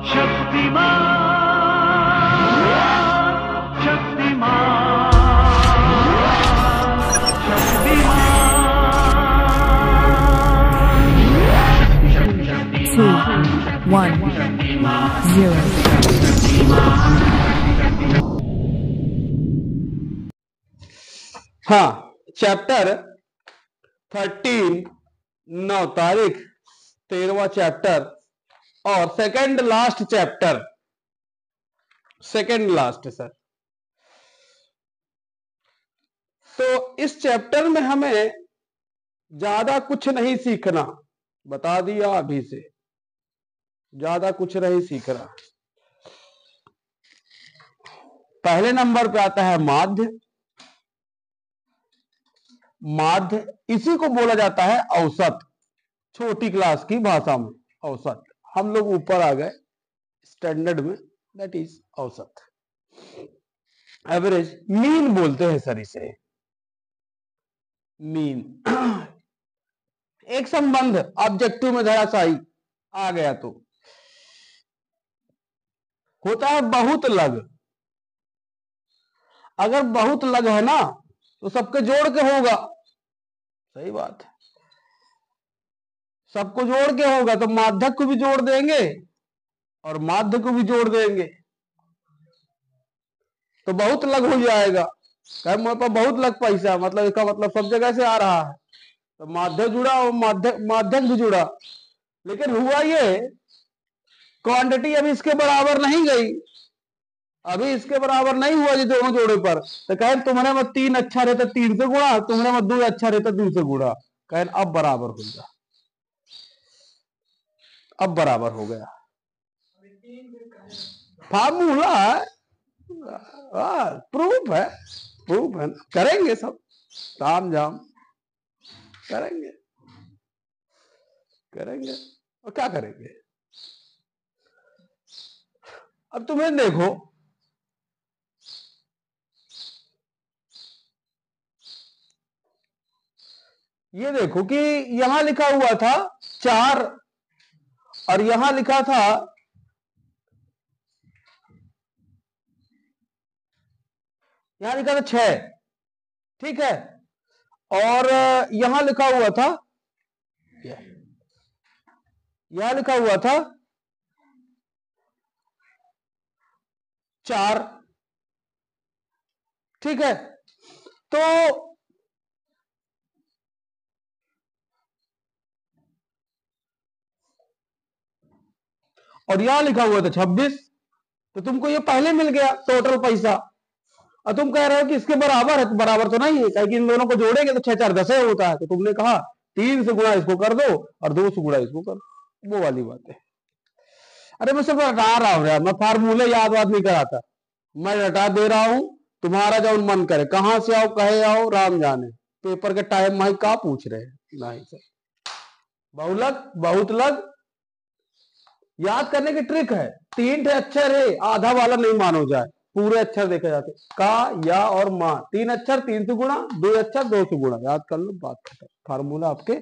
Shaktimaan Shaktimaan Two, one, zero. हाँ, chapter 13 9 तारीख 13वां chapter और second last chapter, second last sir. तो इस चैप्टर में हमें ज्यादा कुछ नहीं सीखना, बता दिया अभी से, ज्यादा कुछ नहीं सीखना। पहले नंबर पे आता है माध्य। माध्य इसी को बोला जाता है औसत, छोटी क्लास की भाषा में औसत। हम लोग ऊपर आ गए स्टैंडर्ड में, दैट इज औसत, एवरेज, मीन बोलते हैं सर इसे, मीन। एक संबंध ऑब्जेक्टिव में धराशायी आ गया तो होता है बहुत लग। अगर बहुत लग है ना तो सबके जोड़ के होगा, सही बात है, सबको जोड़ के होगा तो माध्यक को भी जोड़ देंगे और माध्य को भी जोड़ देंगे तो बहुत लग हो जाएगा। कहे मेरे पास बहुत लग पैसा, मतलब इसका मतलब सब जगह से आ रहा है, तो माध्य जुड़ा और माध्यक भी जुड़ा। लेकिन हुआ ये क्वांटिटी अभी इसके बराबर नहीं गई, अभी इसके बराबर नहीं हुआ जी दोनों जोड़े पर। तो कहे तुम्हारे में 3 अच्छा रहता 3 से गुणा, तुम्हारे में 2 अच्छा रहता 2 से गुणा। कहे अब बराबर हो गया, अब बराबर हो गया। फार्मूला है, प्रूफ है, प्रूफ है, करेंगे सब ताम जाम, करेंगे करेंगे और क्या करेंगे। अब तुम्हें देखो, ये देखो कि यहां लिखा हुआ था 4 और यहां लिखा था, यहां लिखा था 6, ठीक है, और यहां लिखा हुआ था, यहां लिखा हुआ था 4, ठीक है। तो और यहां लिखा हुआ था 26, तो तुमको ये पहले मिल गया टोटल पैसा। और तुम कह रहे हो कि इसके बराबर है, तो बराबर तो नहीं है, क्योंकि इन दोनों को जोड़ेंगे तो 6 4 10 होता है। तो तुमने कहा 3 से गुणा इसको कर दो और 2 से गुणा इसको कर दो, वो वाली बात है। अरे मैं सब रटा रहा हूं यार, मैं फार्मूले याद वाद नहीं कराता, मैं रटा दे रहा हूं, तुम्हारा जब मन करे कहां से आओ कहे आओ राम जाने। पेपर के टाइम में का पूछ रहे हैं, नहीं सर, बहुलक बहुत लग याद करने की ट्रिक है। 3 अक्षर है, आधा वाला नहीं मानो जाए, पूरे अक्षर देखे जाते, का या और मां, 3 अक्षर 3 से गुणा, 2 अक्षर 2 से गुणा, याद कर लो, बात खत्म। फार्मूला आपके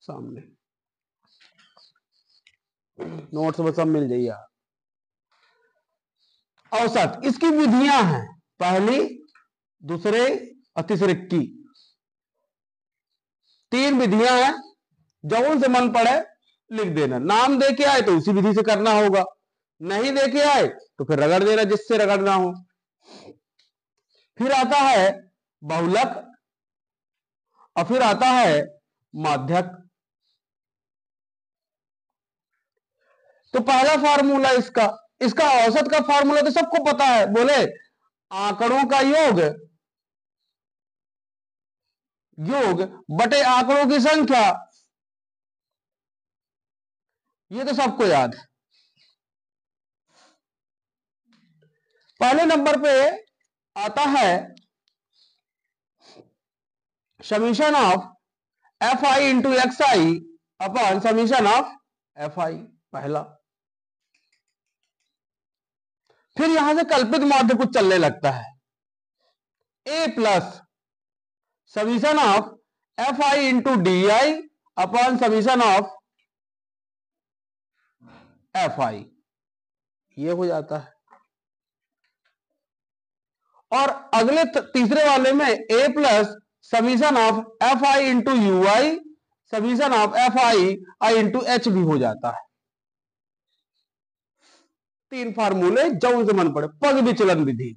सामने, नोट्स में सब मिल जाइए। औसत, इसकी विधियां हैं, पहली, दूसरे और तीसरे की 3 विधियां हैं, जो उनसे मन पड़े लिख देना। नाम दे के आए तो उसी विधि से करना होगा, नहीं दे के आए तो फिर रगड़ देना जिससे रगड़ना हो। फिर आता है बहुलक और फिर आता है माध्यक। तो पहला फार्मूला इसका, इसका औसत का फार्मूला तो सबको पता है, बोले आंकड़ों का योग, योग बटे आंकड़ों की संख्या, ये तो सबको याद है। पहले नंबर पे आता है summation of F I into X I upon summation of F आई, पहला। फिर यहां से कल्पित माध्य कुछ चलने लगता है, A plus summation of F I into D I upon summation of F I. ये हो जाता है। और अगले तीसरे वाले में a plus summation of F I into you I summation of F I into H भी हो जाता है। 3 फार्मूले जो उनसे मन पड़े। पग विचलन विधि,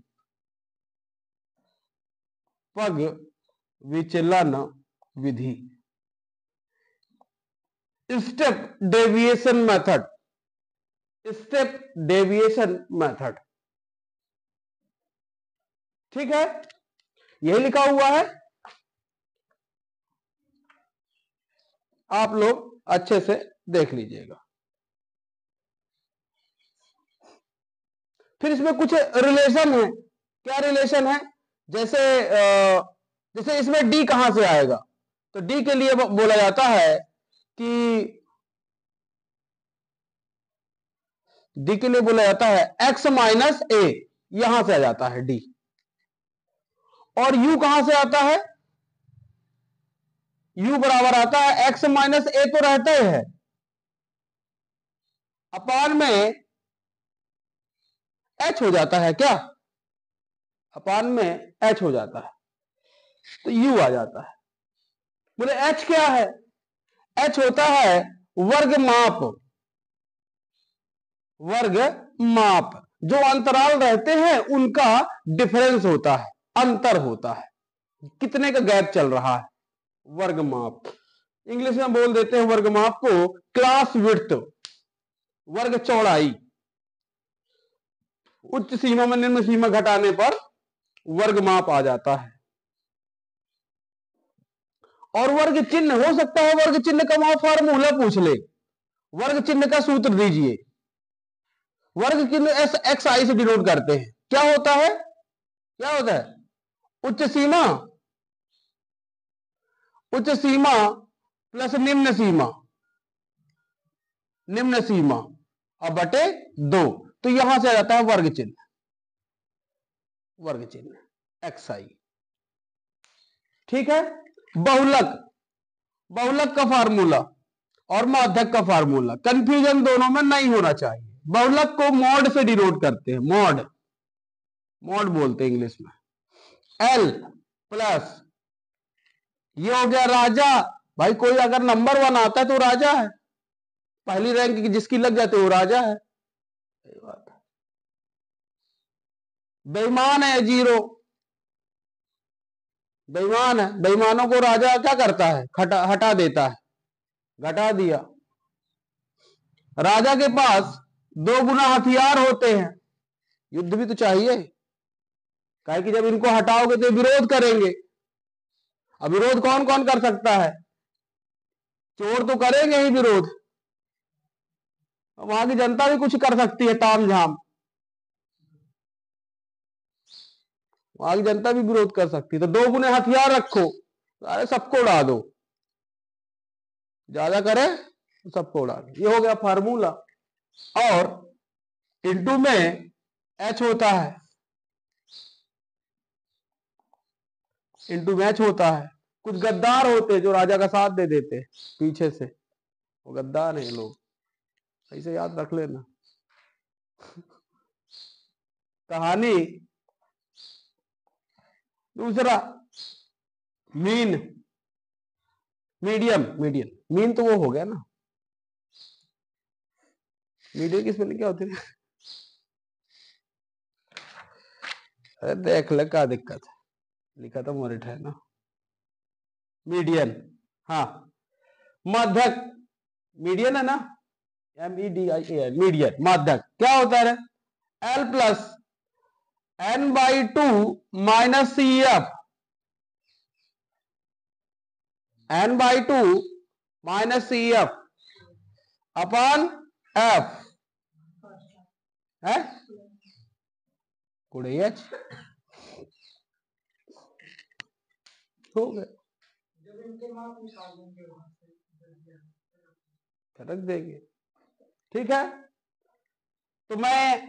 पग विचलन विधि, step deviation method, step deviation method, ठीक है, यही लिखा हुआ है। आप लोग अच्छे से देख लीजिएगा। फिर इसमें कुछ रिलेशन है। क्या रिलेशन है? जैसे इसमें डी कहां से आएगा, तो डी के लिए बोला जाता है कि डी के लिए बोला जाता है x माइनस ए, यहां से आ जाता है डी। और u कहां से आता है? u बराबर आता है x माइनस ए, तो रहता ही है, अपान में h हो जाता है। क्या? अपान में h हो जाता है, तो u आ जाता है। बोले h क्या है? h होता है वर्ग माप, वर्ग माप। जो अंतराल रहते हैं उनका डिफरेंस होता है, अंतर होता है, कितने का गैप चल रहा है, वर्ग माप। इंग्लिश में बोल देते हैं वर्ग माप को क्लास विड्थ, वर्ग चौड़ाई। उच्च सीमा में निम्न सीमा घटाने पर वर्ग माप आ जाता है। और वर्ग चिन्ह हो सकता है, वर्ग चिन्ह का वहां फॉर्मूला पूछ ले, वर्ग चिन्ह का सूत्र दीजिए। वर्ग चिन्ह एस एक्स आई से डिनोट करते हैं। क्या होता है? क्या होता है? उच्च सीमा, उच्च सीमा प्लस निम्न सीमा, निम्न सीमा और बटे 2, तो यहां से आ जाता है वर्ग चिन्ह, वर्ग चिन्ह एक्स आई, ठीक है। बहुलक, बहुलक का फार्मूला और माध्यक का फार्मूला, कंफ्यूजन दोनों में नहीं होना चाहिए। बहुलक को मॉड से डिनोट करते हैं, मॉड, मॉड बोलते हैं इंग्लिश में। एल प्लस, ये हो गया राजा। भाई कोई अगर नंबर 1 आता है तो राजा है, पहली रैंक की जिसकी लग जाती है वो राजा है। सही बात है। बेईमान है 0, बेईमान है, बेईमानों को राजा क्या करता है? हटा देता है, घटा दिया। राजा के पास 2 गुना हथियार होते हैं, युद्ध भी तो चाहिए, काहे कि जब इनको हटाओगे तो विरोध करेंगे। अब विरोध कौन कौन कर सकता है? चोर तो करेंगे ही विरोध, वहां की जनता भी कुछ कर सकती है, ताम झाम, वहां की जनता भी विरोध कर सकती है। तो 2 गुने हथियार रखो, अरे सबको उड़ा दो, ज्यादा करे तो सबको उड़ा दो। ये हो गया फार्मूला। और इंटू में एच होता है, इंटू मैच होता है। कुछ गद्दार होते जो राजा का साथ दे देते पीछे से, वो गद्दार है लोग, ऐसे याद रख लेना। कहानी दूसरा, मीन, मीडियम, मीडियन, मीन तो वो हो गया ना, मीडियन की स्पेलिंग क्या होती है? अरे देख ले क्या दिक्कत है, लिखा तो मोरिट है ना, मीडियन। हाँ, माध्यक, मीडियन है ना, MEDIAN, मीडियन, माध्यक। क्या होता है? L plus N/2 minus CF, N/2 minus CF upon F है, कुड़े H हो गए, रख देंगे, ठीक है। तो मैं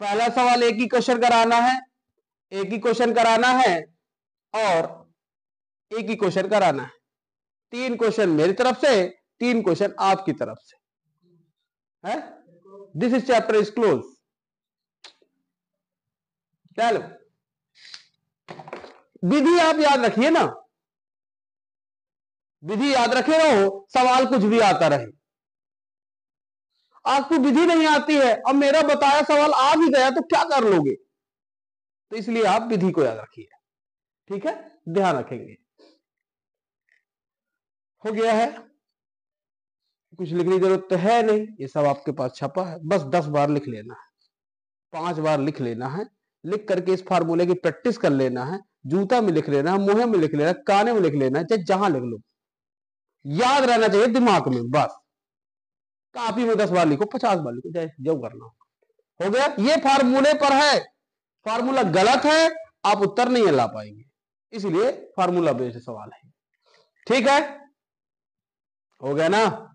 पहला सवाल एक ही क्वेश्चन कराना है, एक ही क्वेश्चन कराना है और एक ही क्वेश्चन कराना है। 3 क्वेश्चन मेरी तरफ से, 3 क्वेश्चन आपकी तरफ से है। This is chapter is close. चलो, विधि आप याद रखिए ना, विधि याद रखे रहो, सवाल कुछ भी आता रहे। आपको विधि नहीं आती है, अब मेरा बताया सवाल आ भी गया तो क्या कर लोगे? तो इसलिए आप विधि को याद रखिए, ठीक है, ध्यान रखेंगे। हो गया है, कुछ लिखने की जरूरत तो है नहीं, ये सब आपके पास छपा है, बस 10 बार लिख लेना है, 5 बार लिख लेना है, लिख करके इस फार्मूले की प्रैक्टिस कर लेना है, जूता में लिख लेना है, मुंह में लिख लेना है, काने में लिख लेना है, चाहे जहां लिख लो, याद रहना चाहिए दिमाग में, बस। कापी में 10 बार लिखो, 50 बार लिखो, चाहे जो करना हो गया। ये फार्मूले पर है, फार्मूला गलत है आप उत्तर नहीं ला पाएंगे, इसलिए फार्मूला बेस्ड सवाल है, ठीक है, हो गया ना।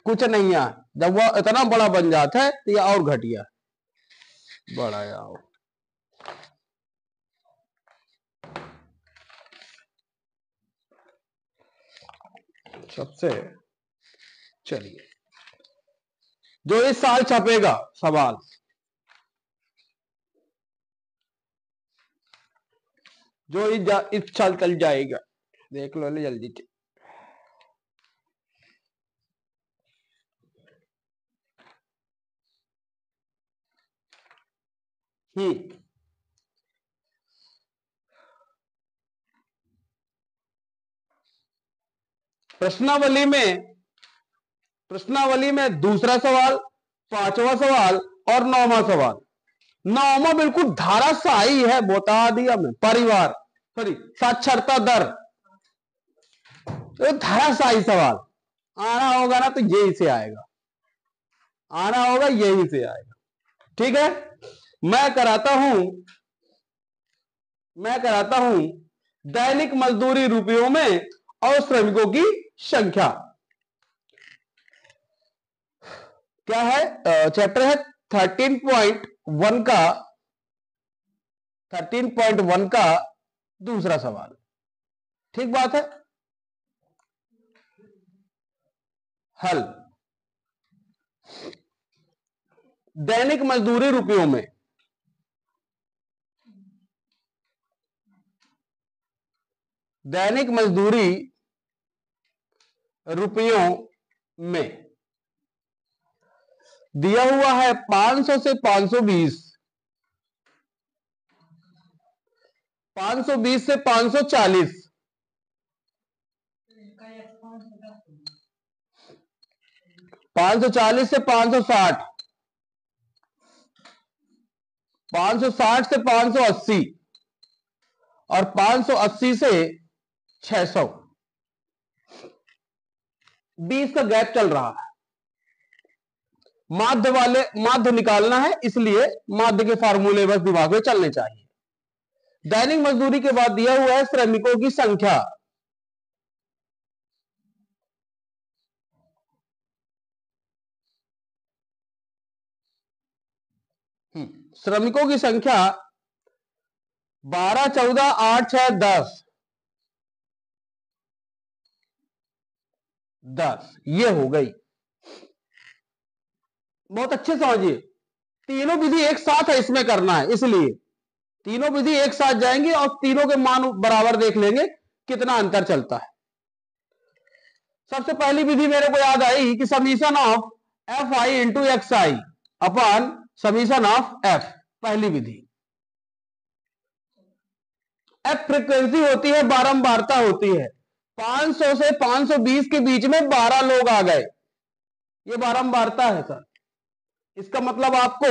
कुछ नहीं है, जब वो इतना बड़ा बन जाता है तो ये और घटिया बड़ा आओ। सबसे चलिए, जो इस साल छपेगा सवाल, जो इस साल चल जाएगा, देख लो जल्दी। प्रश्नावली में दूसरा सवाल, 5वां सवाल और 9वां सवाल। 9वां बिल्कुल धाराशाही है, बता दिया मैं, परिवार सॉरी साक्षरता दर, तो धाराशाही सवाल आना होगा ना, तो यही से आएगा, आना होगा यही से आएगा, ठीक है। मैं कराता हूं दैनिक मजदूरी रुपयों में और श्रमिकों की संख्या। क्या है? चैप्टर है 13.1 का दूसरा सवाल, ठीक बात है। हल, दैनिक मजदूरी रुपयों में, दैनिक मजदूरी रुपयों में दिया हुआ है 500 से 520, 520 से 540, 540 से 560, 560 से 580 और 580 से 600, 20 का गैप चल रहा है। माध्य निकालना है, इसलिए माध्य के फार्मूले बस दिमाग में चलने चाहिए। दैनिक मजदूरी के बाद दिया हुआ है श्रमिकों की संख्या, श्रमिकों की संख्या 12, 14, 8, 6, 10 ये हो गई। बहुत अच्छे समझिए, तीनों विधि एक साथ है, इसमें करना है, इसलिए तीनों विधि एक साथ जाएंगे और तीनों के मान बराबर देख लेंगे कितना अंतर चलता है। सबसे पहली विधि मेरे को याद आई कि summation of F I into X I upon summation of F, पहली विधि। एफ फ्रीक्वेंसी होती है, बारंबारता होती है। 500 से 520 के बीच में 12 लोग आ गए, ये बारंबारता है सर। इसका मतलब आपको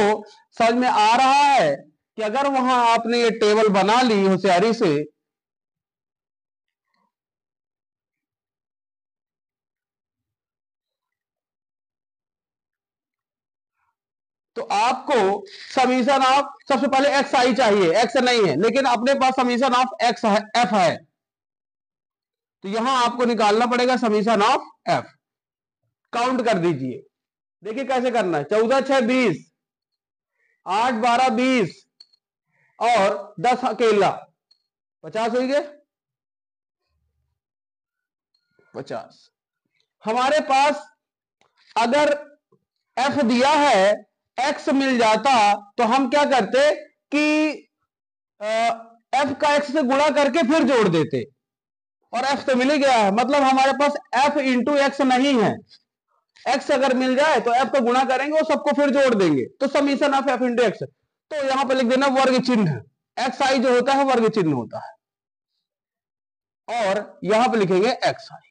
समझ में आ रहा है कि अगर वहां आपने ये टेबल बना ली होशियारी से, तो आपको समीशन ऑफ, सबसे पहले एक्स आई चाहिए, एक्स नहीं है लेकिन अपने पास समीशन ऑफ एक्स है, एफ है, तो यहां आपको निकालना पड़ेगा समीशन ऑफ एफ। काउंट कर दीजिए, देखिए कैसे करना है। 14, 6, 20, 8, 12, 20 और 10 अकेला, 50 हो गए। 50। हमारे पास अगर f दिया है, x मिल जाता तो हम क्या करते कि f का x से गुणा करके फिर जोड़ देते, और f तो मिल ही गया है, मतलब हमारे पास f इंटू एक्स नहीं है। x अगर मिल जाए तो f को गुणा करेंगे और सबको फिर जोड़ देंगे, तो summation of f into x. तो यहां पर लिख देना वर्ग चिन्ह, एक्स आई जो होता है वर्ग चिन्ह होता है, और यहां पर लिखेंगे एक्स आई।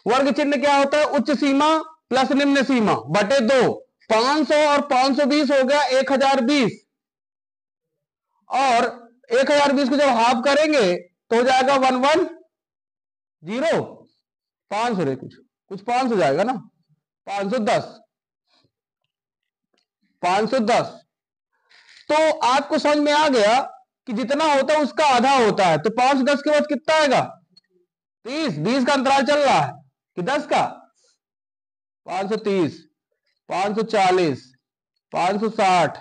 वर्ग चिन्ह क्या होता है? उच्च सीमा प्लस निम्न सीमा बटे 2। 500 और 520 हो गया 1020, और 1020 को जब हाफ करेंगे तो हो जाएगा 110। 500 रे कुछ 500 जाएगा ना, 510। 510 तो आपको समझ में आ गया कि जितना होता है उसका आधा होता है, तो 510 के बाद कितना आएगा? 30। 20 का अंतराल चल रहा है कि 10 का? 530, 540, 560,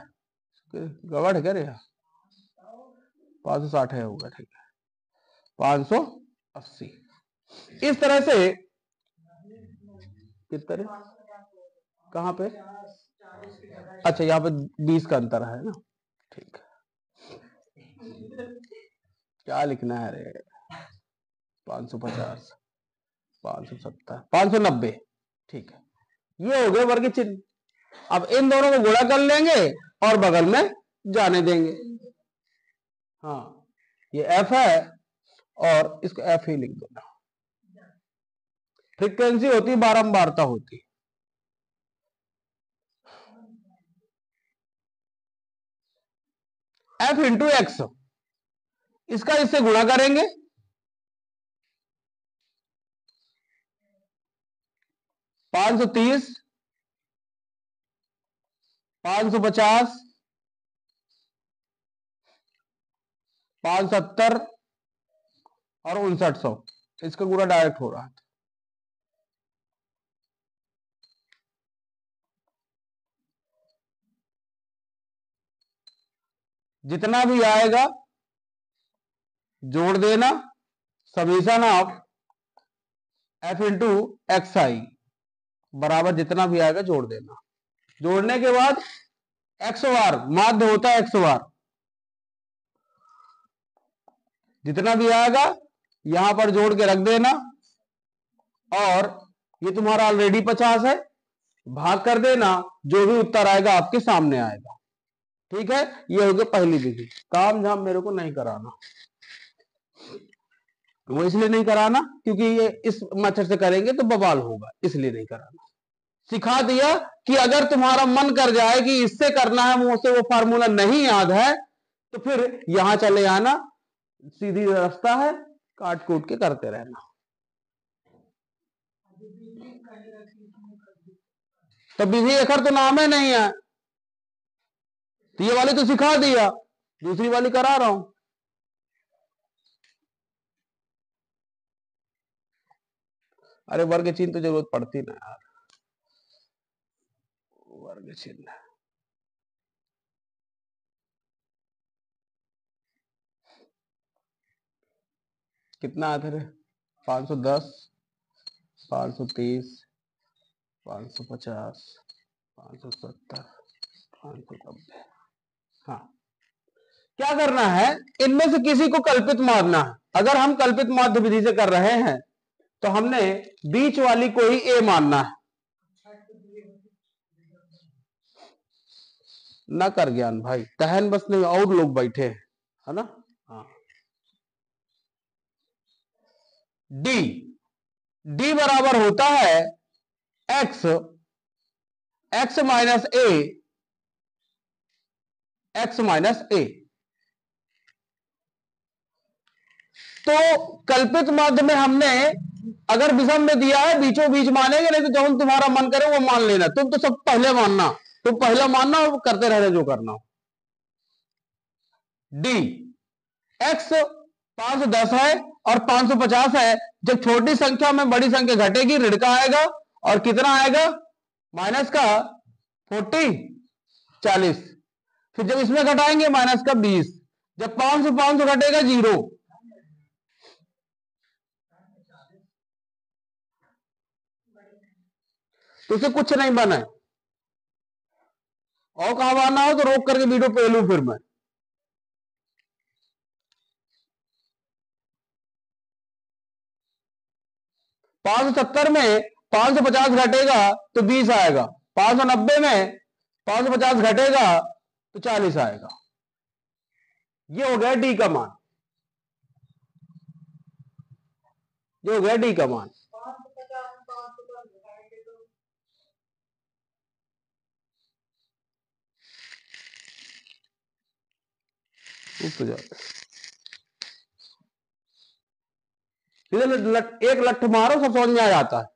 गड़बड़ है क्या रे? 560 है, होगा ठीक है। 580। इस तरह से कितने, कहां पे? अच्छा यहाँ पे 20 का अंतर है ना, ठीक है। क्या लिखना है रे? 550, 570, 590, ठीक है। ये हो गए वर्ग चिन्ह। अब इन दोनों को गुणा कर लेंगे और बगल में जाने देंगे। हाँ, ये f है और इसको f ही लिख देना। फ्रीक्वेंसी होती, बारंबारता होती। f इंटू एक्स, इसका इससे गुणा करेंगे, 530, 550, 570 और 5900, इसका गुणा डायरेक्ट हो रहा है। जितना भी आएगा जोड़ देना, summation of f into X I बराबर जितना भी आएगा जोड़ देना। जोड़ने के बाद एक्स बार माध्य होता है, एक्स बार जितना भी आएगा यहां पर जोड़ के रख देना, और ये तुम्हारा ऑलरेडी 50 है, भाग कर देना, जो भी उत्तर आएगा आपके सामने आएगा। ठीक है, ये हो गया पहली विधि। काम झाम मेरे को नहीं कराना, वो इसलिए नहीं कराना क्योंकि ये इस मेथड से करेंगे तो बवाल होगा, इसलिए नहीं कराना। सिखा दिया कि अगर तुम्हारा मन कर जाए कि इससे करना है, मुझसे वो फार्मूला नहीं याद है, तो फिर यहां चले आना, सीधी रास्ता है, काट कूट के करते रहना। तो विधि अखर तो नाम है नहीं है, तो ये वाली तो सिखा दिया, दूसरी वाली करा रहा हूं। अरे वर्ग चिन्ह तो जरूरत पड़ती ना यार, वर्ग चिन्ह कितना आता है? 510, 530, 550, 570, 590। हाँ, क्या करना है? इनमें से किसी को कल्पित मारना है। अगर हम कल्पित माध्य विधि से कर रहे हैं तो हमने बीच वाली को ही ए मानना है। ना कर ज्ञान भाई, कहन बस नहीं, और लोग बैठे हैं, है ना। हाँ, डी, डी बराबर होता है एक्स, एक्स माइनस ए, एक्स माइनस ए। तो कल्पित माध्य में हमने अगर विषम में दिया है बीचों बीच मानेंगे, नहीं तो जब तुम्हारा मन करे वो मान लेना। तुम तो सब पहले मानना, तुम पहले मानना और करते रहना जो करना। डी, एक्स 510 है और 550 है, जब छोटी संख्या में बड़ी संख्या घटेगी ऋण का आएगा, और कितना आएगा? माइनस का 40, 40। फिर जब इसमें घटाएंगे माइनस का 20, जब 5 से 500 घटेगा 0, तो उसे कुछ नहीं बना है। और कहा आना हो तो रोक करके वीडियो पे लू फिर मैं। $570 में 550 घटेगा तो 20 आएगा, 590 में 550 घटेगा तो 40 आएगा। ये हो गया डी का मान, ये हो गया डी का मान। एक लठ मारो सब समझ में आ जाता है।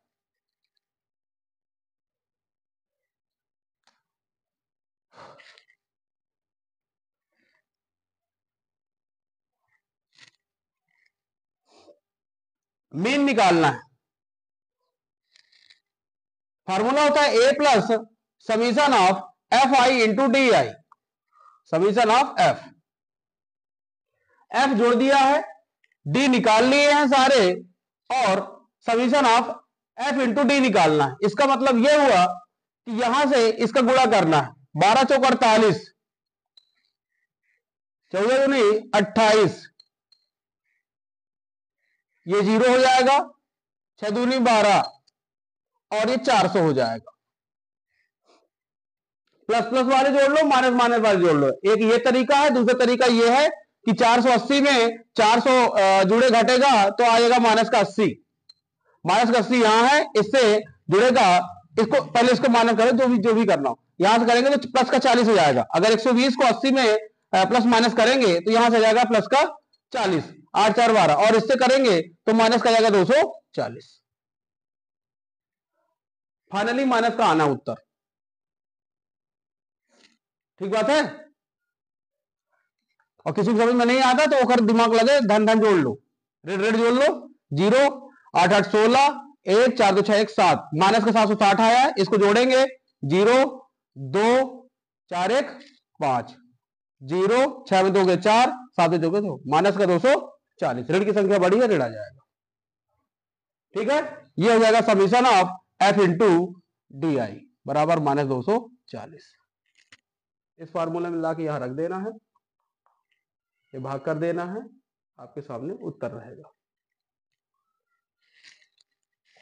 मीन निकालना है। फार्मूला होता है A plus summation of F I into D I, summation of F. F जोड़ दिया है, डी निकाल लिए हैं सारे, और summation of F into D निकालना है। इसका मतलब यह हुआ कि यहां से इसका गुणा करना है। 12 चौक 48, 14 दूनी 28, ये 0 हो जाएगा, 6 दूनी 12, और ये 400 हो जाएगा। प्लस प्लस वाले जोड़ लो, माइनस माइनस वाले जोड़ लो। एक ये तरीका है, दूसरा तरीका ये है कि 480 में 400 जुड़े घटेगा तो आएगा माइनस का 80, माइनस का 80 यहां है, इससे जुड़ेगा, इसको पहले इसको माइनस करें, जो भी करना हो। यहां से करेंगे तो प्लस का 40 हो जाएगा। अगर 120 को 80 में प्लस माइनस करेंगे तो यहां से जाएगा प्लस का 40, 8 4 12, और इससे करेंगे तो माइनस का जाएगा 240। फाइनली माइनस का आना उत्तर। ठीक बात है। और किसी को समझ में नहीं आता तो ओकर दिमाग लगे, धन धन जोड़ लो, रेड रेड जोड़ लो। 0 8 8 16, 1 4 2 6 1 7, माइनस का 760 आया है, इसको जोड़ेंगे। 0 2 4 1 5, 0 6 में 2 के 4, 7 में 2 के 2, माइनस का 240। ऋण की संख्या बड़ी है, ऋण आ जाएगा। ठीक है, ये हो जाएगा summation of F into D आई बराबर माइनस 240। इस फार्मूला में ला के यहां रख देना है, ये भाग कर देना है, आपके सामने उत्तर रहेगा,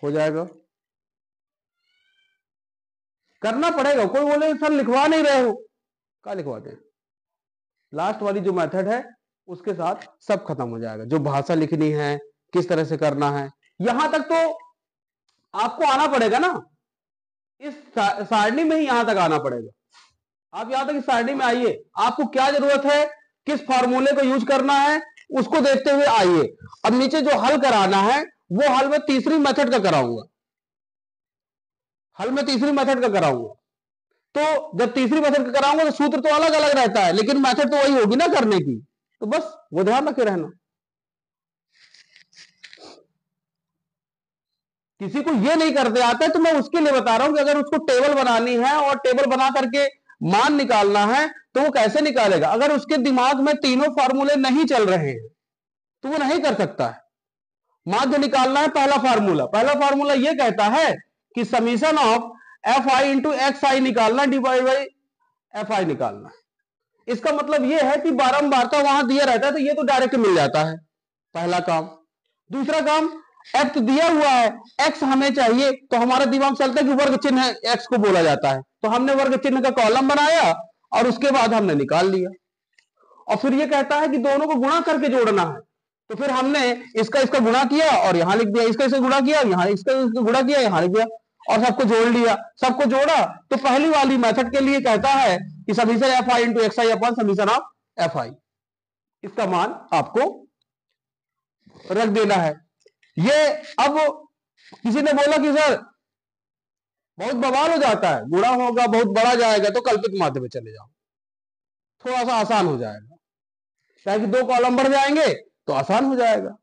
हो जाएगा। करना पड़ेगा। कोई बोले सर लिखवा नहीं रहे हो, क्या लिखवा दे? लास्ट वाली जो मेथड है उसके साथ सब खत्म हो जाएगा। जो भाषा लिखनी है, किस तरह से करना है, यहां तक तो आपको आना पड़ेगा ना। इस सारणी में ही यहां तक आना पड़ेगा। आप यहां तक इस सारणी में आइए, आपको क्या जरूरत है, किस फार्मूले को यूज करना है, उसको देखते हुए आइए। अब नीचे जो हल कराना है वो हल में तीसरी मेथड का कराऊंगा, हल में तीसरी मेथड का कराऊंगा। तो जब तीसरी मेथड का कराऊंगा तो सूत्र तो अलग अलग रहता है, लेकिन मेथड तो वही होगी ना करने की। तो बस वो ध्यान रखे रहना। किसी को ये नहीं करते आता है तो मैं उसके लिए बता रहा हूं कि अगर उसको टेबल बनानी है और टेबल बना करके मान निकालना है तो वो कैसे निकालेगा। अगर उसके दिमाग में तीनों फार्मूले नहीं चल रहे हैं तो वो नहीं कर सकता है। माध्य निकालना है, पहला फार्मूला ये कहता है कि summation of F I into X I निकालना डिवाइड बाई एफ आई निकालना है। इसका मतलब ये है कि बारंबारता वहां दिया रहता है तो ये तो डायरेक्ट मिल जाता है, पहला काम। दूसरा काम, एक्स दिया हुआ है, एक्स हमें चाहिए, तो हमारा दिमाग चलता है कि वर्ग चिन्ह एक्स को बोला जाता है, तो हमने वर्ग चिन्ह का कॉलम बनाया और उसके बाद हमने निकाल लिया। और फिर ये कहता है कि दोनों को गुणा करके जोड़ना है, तो फिर हमने इसका गुणा किया और यहां लिख दिया, इसका गुणा किया, यहां इसका गुणा किया, यहां लिख दिया, और सबको जोड़ लिया। सबको जोड़ा तो पहली वाली मेथड के लिए कहता है कि summation F I into X I upon summation of F आई, इसका मान आपको रख देना है। ये अब किसी ने बोला कि सर बहुत बवाल हो जाता है, गुणा होगा बहुत बड़ा जाएगा, तो कल्पित माध्य में चले जाओ, थोड़ा सा आसान हो जाएगा। ताकि 2 कॉलम बढ़ जाएंगे तो आसान हो जाएगा।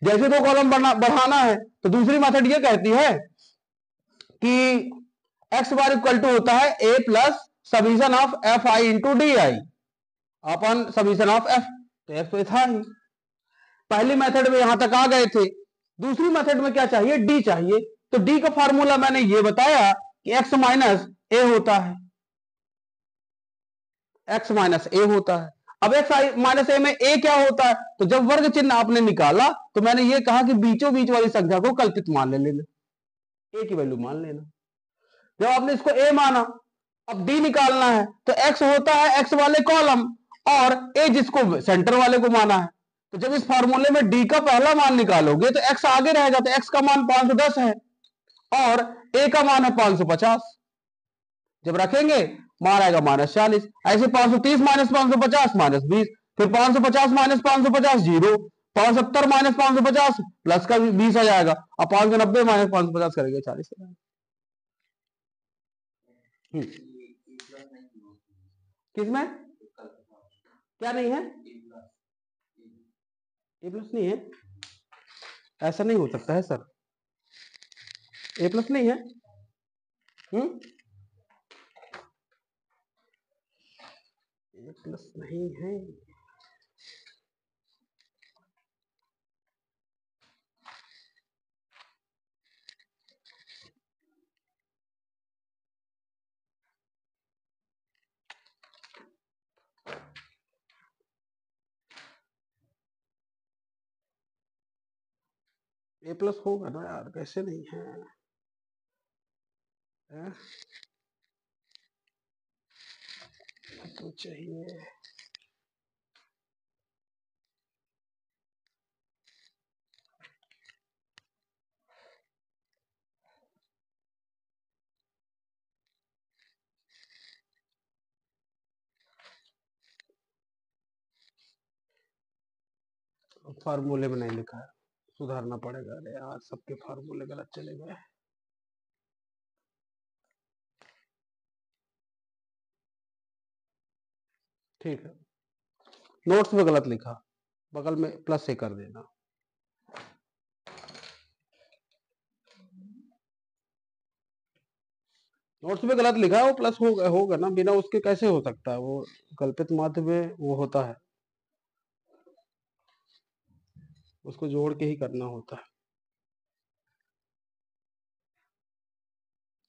जैसे 2 कॉलम बढ़ाना है तो दूसरी मेथड ये कहती है कि एक्स बार इक्वल टू होता है A plus summation of F I into D I, upon summation of F, तो एफ तो था ही। पहली मेथड में यहां तक आ गए थे, दूसरी मेथड में क्या चाहिए, डी चाहिए। तो डी का फार्मूला मैंने ये बताया कि एक्स माइनस ए होता है, एक्स माइनस ए होता है। अब एक्स माइनस ए में ए क्या होता है, तो जब वर्ग चिन्ह आपने निकाला तो मैंने ये कहा कि बीचों बीच वाली संख्या को कल्पित मान लेना, ए की वैल्यू मान लेना। जब आपने इसको ए माना, अब डी निकालना है, तो एक्स होता है एक्स वाले कॉलम और ए जिसको सेंटर वाले को माना है। तो जब इस फार्मूले में डी का पहला मान निकालोगे तो एक्स आगे रहेगा, तो एक्स का मान 510 है और ए का मान है 550। जब रखेंगे मान आएगा -40। ऐसे 530 माइनस 550 -20, फिर 550 माइनस 550 0, 570 माइनस 550 प्लस का 20 आ जाएगा, अब 590 माइनस 550 करेंगे 40 आ जाएगा। किसमें क्या नहीं है, ए प्लस नहीं है, ऐसा नहीं हो सकता है सर, ए प्लस नहीं है। ए प्लस नहीं है, ए प्लस होगा ना यार, कैसे नहीं है, तो चाहिए। फार्मूले में नहीं लिखा है, सुधारना पड़ेगा। अरे यार सबके फार्मूले गलत चले गए। ठीक है, नोट्स में गलत लिखा, बगल में प्लस से कर देना। नोट्स में गलत लिखा है, वो प्लस होगा ना, बिना उसके कैसे हो सकता है, वो कल्पित माध्य में वो होता है, उसको जोड़ के ही करना होता है।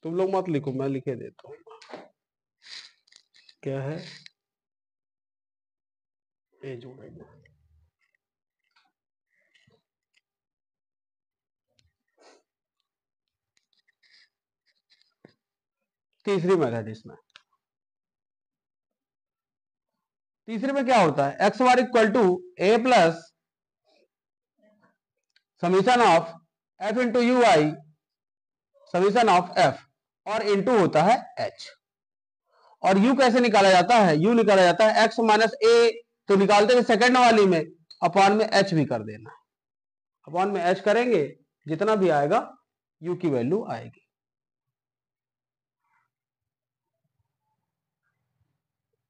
तुम लोग मत लिखो, मैं लिखे देता हूँ। क्या है, ए जोड़ेंगे। तीसरी मेथड इसमें, तीसरे में क्या होता है, x bar equal to A plus summation of F into you I summation of f और इंटू होता है एच। और यू कैसे निकाला जाता है, यू निकाला जाता है एक्स माइनस ए, तो निकालते हैं सेकंड वाली में अपॉन में एच भी कर देना, अपॉन में एच करेंगे, जितना भी आएगा यू की वैल्यू आएगी।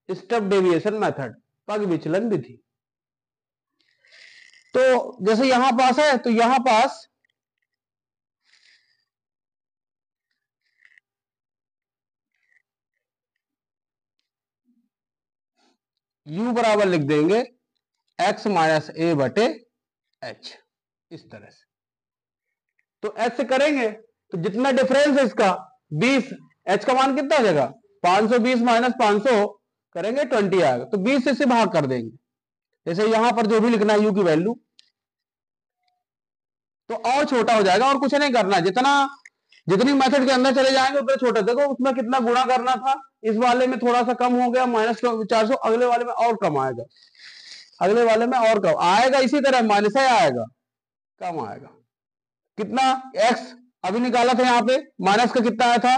स्टेप डेविएशन मेथड, पग विचलन विधि। तो जैसे यहां पास है, तो यहां पास u बराबर लिख देंगे x माइनस ए बटे एच, इस तरह से। तो h से करेंगे तो जितना डिफरेंस है इसका 20, h का मान कितना हो जाएगा 520 माइनस 500 करेंगे 20 आएगा, तो 20 से भाग कर देंगे। जैसे यहां पर जो भी लिखना है u की वैल्यू, तो और छोटा हो जाएगा, और कुछ नहीं करना, जितनी मेथड के अंदर चले जाएंगे उतना छोटा। देखो उसमें कितना गुणा करना था, इस वाले में थोड़ा सा कम हो गया -400, अगले वाले में और कम आएगा, अगले वाले में और कम आएगा, इसी तरह माइनस आएगा, कम आएगा। कितना x अभी निकाला था, यहाँ पे माइनस का कितना आया था,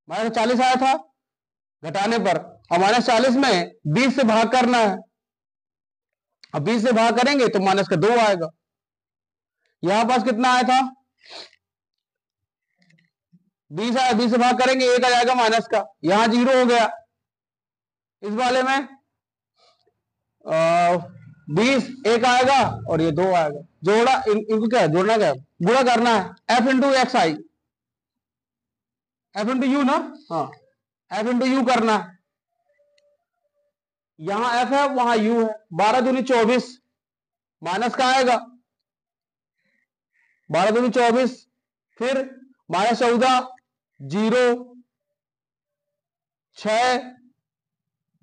-40 आया था घटाने पर, और -40 में 20 से भाग करना है। अब 20 से भाग करेंगे तो माइनस का 2 आएगा। यहां पास कितना आया था 20 आया, 20 से भाग करेंगे 1 आ जाएगा माइनस का, यहां 0 हो गया। इस वाले में 20 1 आएगा और ये 2 आएगा। जोड़ा इनको क्या है, जोड़ना क्या है, गुणा करना है, F into X I, F into you ना, हाँ एफ इंटू यू करना है, यहां एफ है वहां यू है, 12 दूनी 24, माइनस का आएगा 12 दूनी 24, फिर -14, 0, 6,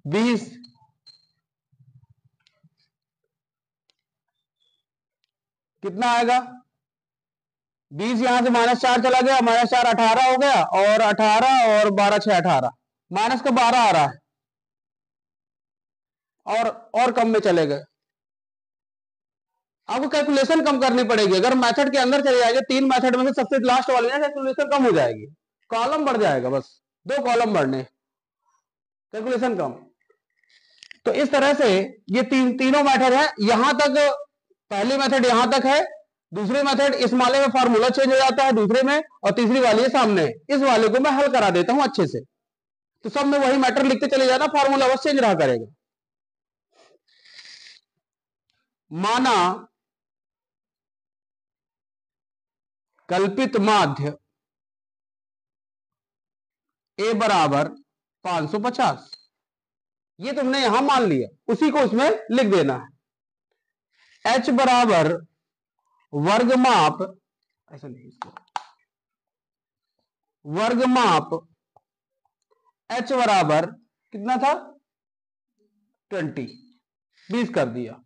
20, कितना आएगा 20, यहां से -4 चला गया, -4 18 हो गया, और 18 और 12 6 18, माइनस का 12 आ रहा है, और कम में चले गए। आपको कैलकुलेशन कम करनी पड़ेगी, अगर मेथड के अंदर चले जाएंगे 3 मेथड में से सबसे लास्ट वाले में कैलकुलेशन कम हो जाएगी, कॉलम बढ़ जाएगा, बस 2 कॉलम बढ़ने, कैलकुलेशन कम। तो इस तरह से ये तीनों मेथड है, यहां तक पहली मेथड यहां तक है, दूसरी मेथड इस वाले में फार्मूला चेंज हो जाता है दूसरे में, और तीसरी वाली है सामने, इस वाले को मैं हल करा देता हूं अच्छे से। तो सब में वही मैटर लिखते चले जाना, फार्मूला बस चेंज रहा करेगा। माना कल्पित माध्य ए बराबर 550, ये तुमने यहां मान लिया, उसी को उसमें लिख देना है। h बराबर वर्ग माप, ऐसा नहीं, इसको वर्ग माप h बराबर कितना था 20 कर दिया।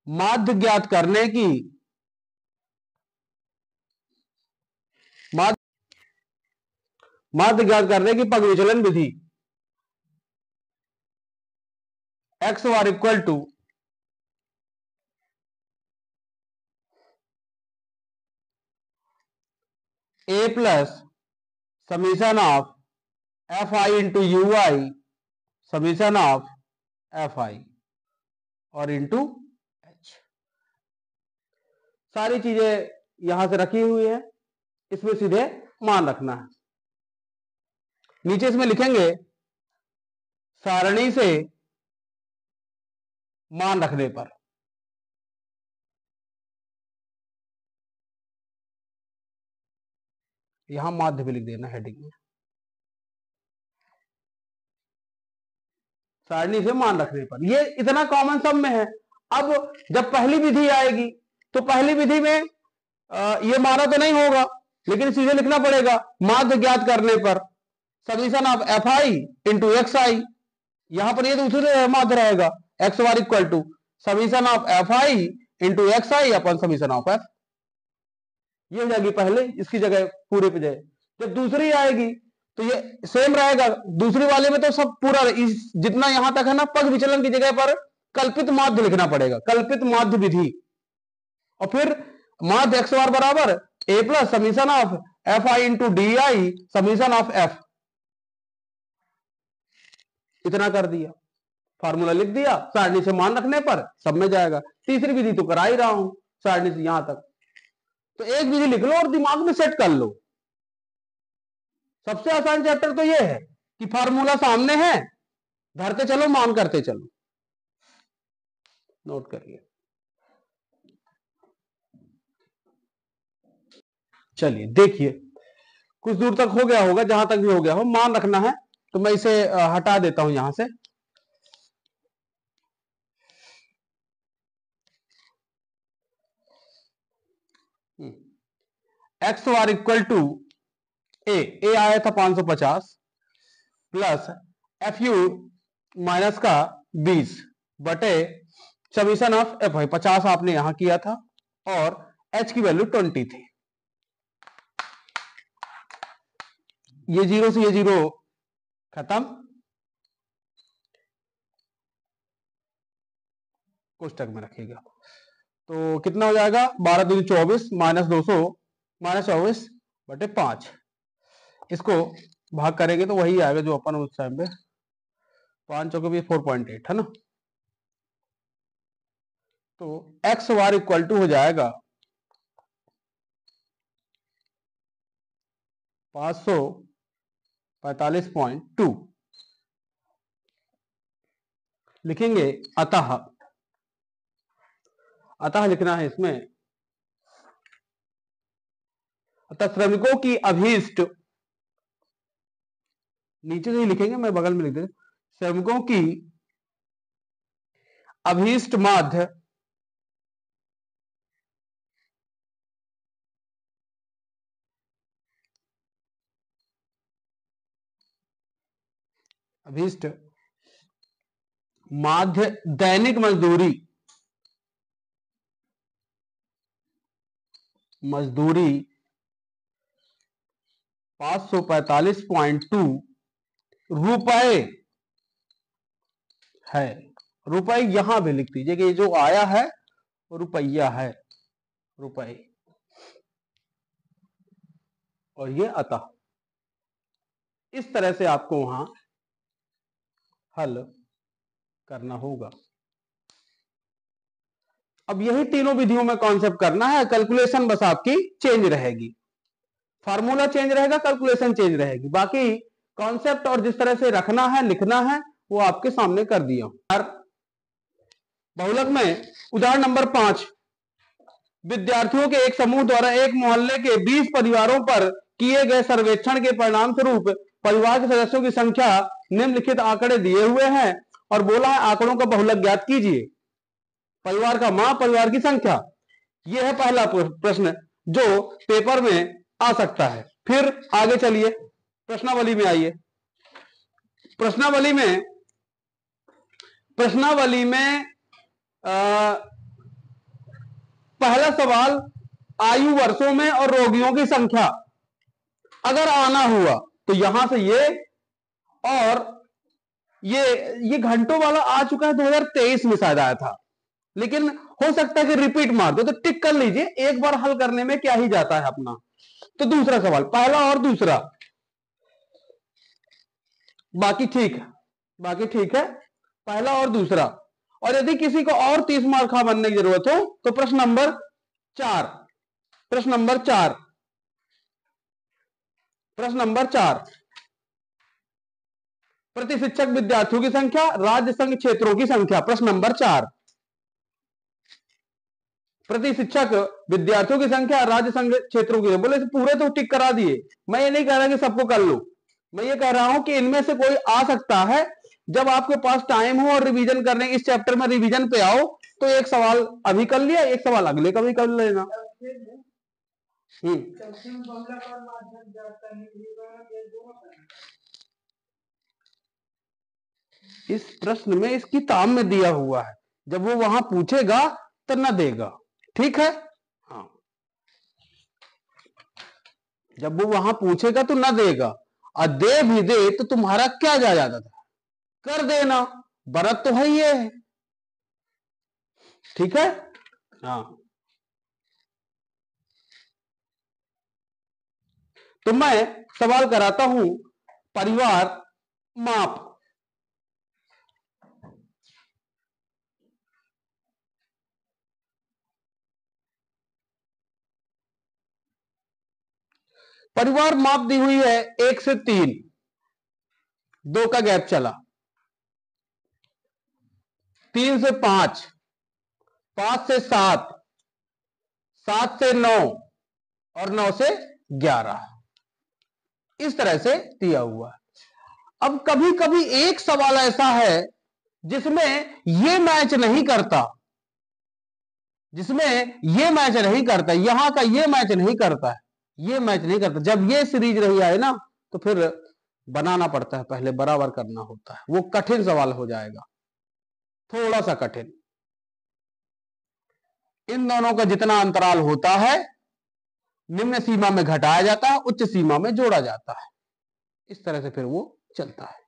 माध्य ज्ञात करने की माध्य ज्ञात करने की पग विचलन विधि, X bar equal to A plus summation of F I into you I summation of F I और इंटू एच। सारी चीजें यहां से रखी हुई है, इसमें सीधे मान रखना है। नीचे इसमें लिखेंगे सारणी से मान रखने पर, यहां माध्य भी लिख देना हेडिंग में, सारणी से मान रखने पर, ये इतना कॉमन सब में है। अब जब पहली विधि आएगी तो पहली विधि में ये माना तो नहीं होगा, लेकिन सीधे लिखना पड़ेगा माध्य ज्ञात करने पर summation of F I into X I, यहां पर ये दूसरे माध्य रहेगा, X bar equal to summation of F I into X I upon summation of F, ये हो जाएगी पहले, इसकी जगह पूरे पे जाए। जब दूसरी आएगी तो ये सेम रहेगा, दूसरी वाले में तो सब पूरा जितना यहां तक है ना, पग विचलन की जगह पर कल्पित माध्य लिखना पड़ेगा, कल्पित माध्य विधि, और फिर माध्य एक्स बार बराबर A plus summation of F I into D I summation of F, इतना कर दिया, फार्मूला लिख दिया, सारणी से मान रखने पर सब में जाएगा। तीसरी विधि तो करा ही रहा हूं सारणी से यहां तक, तो एक विधि लिख लो और दिमाग में सेट कर लो। सबसे आसान चैप्टर तो यह है कि फार्मूला सामने है, धरते चलो मान करते चलो, नोट करिए। चलिए देखिए, कुछ दूर तक हो गया होगा, जहां तक भी हो गया हो मान रखना है, तो मैं इसे हटा देता हूं यहां से। एक्स बार इक्वल टू ए आया था 550 प्लस एफ यू माइनस का 20 बटे समीशन ऑफ एफ आई, 50 आपने यहां किया था, और एच की वैल्यू 20 थी। ये जीरो से ये जीरो खत्म, कोष्टक में रखिएगा, तो कितना हो जाएगा 12 दूनी 24 माइनस 200 माइनस 24 बटे 5, इसको भाग करेंगे तो वही आएगा जो अपन उस टाइम पे 5 चौके भी 4.8 है ना। तो एक्स बार इक्वल टू हो जाएगा 545.2, लिखेंगे अतः लिखना है इसमें, अतः श्रमिकों की अभीष्ट नीचे से ही लिखेंगे, मैं बगल में लिख देता, श्रमिकों की अभीष्ट माध्य अभीष्ट माध्य दैनिक मजदूरी 545.2 रुपए है। रुपए यहां भी लिख दीजिए कि ये जो आया है वो रुपया है, रुपए, और ये अतः। इस तरह से आपको वहां हल करना होगा। अब यही तीनों विधियों में कॉन्सेप्ट करना है, कैलकुलेशन बस आपकी चेंज रहेगी, फार्मूला चेंज रहेगा, कैलकुलेशन चेंज रहेगी, बाकी कॉन्सेप्ट और जिस तरह से रखना है, लिखना है, वो आपके सामने कर दिया। बहुलक में उदाहरण नंबर 5, विद्यार्थियों के एक समूह द्वारा एक मोहल्ले के 20 परिवारों पर किए गए सर्वेक्षण के परिणाम स्वरूप परिवार के सदस्यों की संख्या निम्नलिखित आंकड़े दिए हुए हैं और बोला है आंकड़ों का बहुलक ज्ञात कीजिए। परिवार का माप, परिवार की संख्या, यह है पहला प्रश्न जो पेपर में आ सकता है। फिर आगे चलिए, प्रश्नावली में आइए। प्रश्नावली में पहला सवाल, आयु वर्षों में और रोगियों की संख्या अगर आना हुआ तो यहां से ये, और ये घंटों वाला आ चुका है, 2023 में शायद आया था, लेकिन हो सकता है कि रिपीट मार दो, तो टिक कर लीजिए, एक बार हल करने में क्या ही जाता है अपना। तो दूसरा सवाल, पहला और दूसरा बाकी ठीक है, पहला और दूसरा। और यदि किसी को और 30 मार्क बनने की जरूरत हो तो प्रश्न नंबर 4, प्रति शिक्षक विद्यार्थियों की संख्या, राज्य संघ क्षेत्रों की संख्या। प्रश्न नंबर 4, प्रति शिक्षक विद्यार्थियों की संख्या, राज्य संघ क्षेत्रों की। बोले पूरे तो टिक करा दिए, मैं ये नहीं कह रहा कि सबको कर लो, मैं ये कह रहा हूं कि इनमें से कोई आ सकता है। जब आपके पास टाइम हो और रिवीजन करने, इस चैप्टर में रिवीजन पे आओ, तो एक सवाल अभी कर लिया, एक सवाल अगले का भी कर लेना। इस प्रश्न में इसकी ताम में दिया हुआ है, जब वो वहां पूछेगा तो न देगा, ठीक है। हाँ, जब वो वहां पूछेगा तो न देगा, और दे भी दे तो तुम्हारा क्या जा जाता था, कर देना, बरत तो है ये, ठीक है। हाँ, तो मैं सवाल कराता हूं, परिवार माप। परिवार माप दी हुई है 1 से 3, 2 का गैप चला, 3 से 5, 5 से 7, 7 से 9 और 9 से 11, इस तरह से दिया हुआ है। अब कभी कभी एक सवाल ऐसा है जिसमें ये मैच नहीं करता, यहां का ये मैच नहीं करता है, ये मैच नहीं करता। जब ये सीरीज रही आए ना, तो फिर बनाना पड़ता है, पहले बराबर करना होता है, वो कठिन सवाल हो जाएगा, थोड़ा सा कठिन। इन दोनों का जितना अंतराल होता है, निम्न सीमा में घटाया जाता है, उच्च सीमा में जोड़ा जाता है, इस तरह से फिर वो चलता है।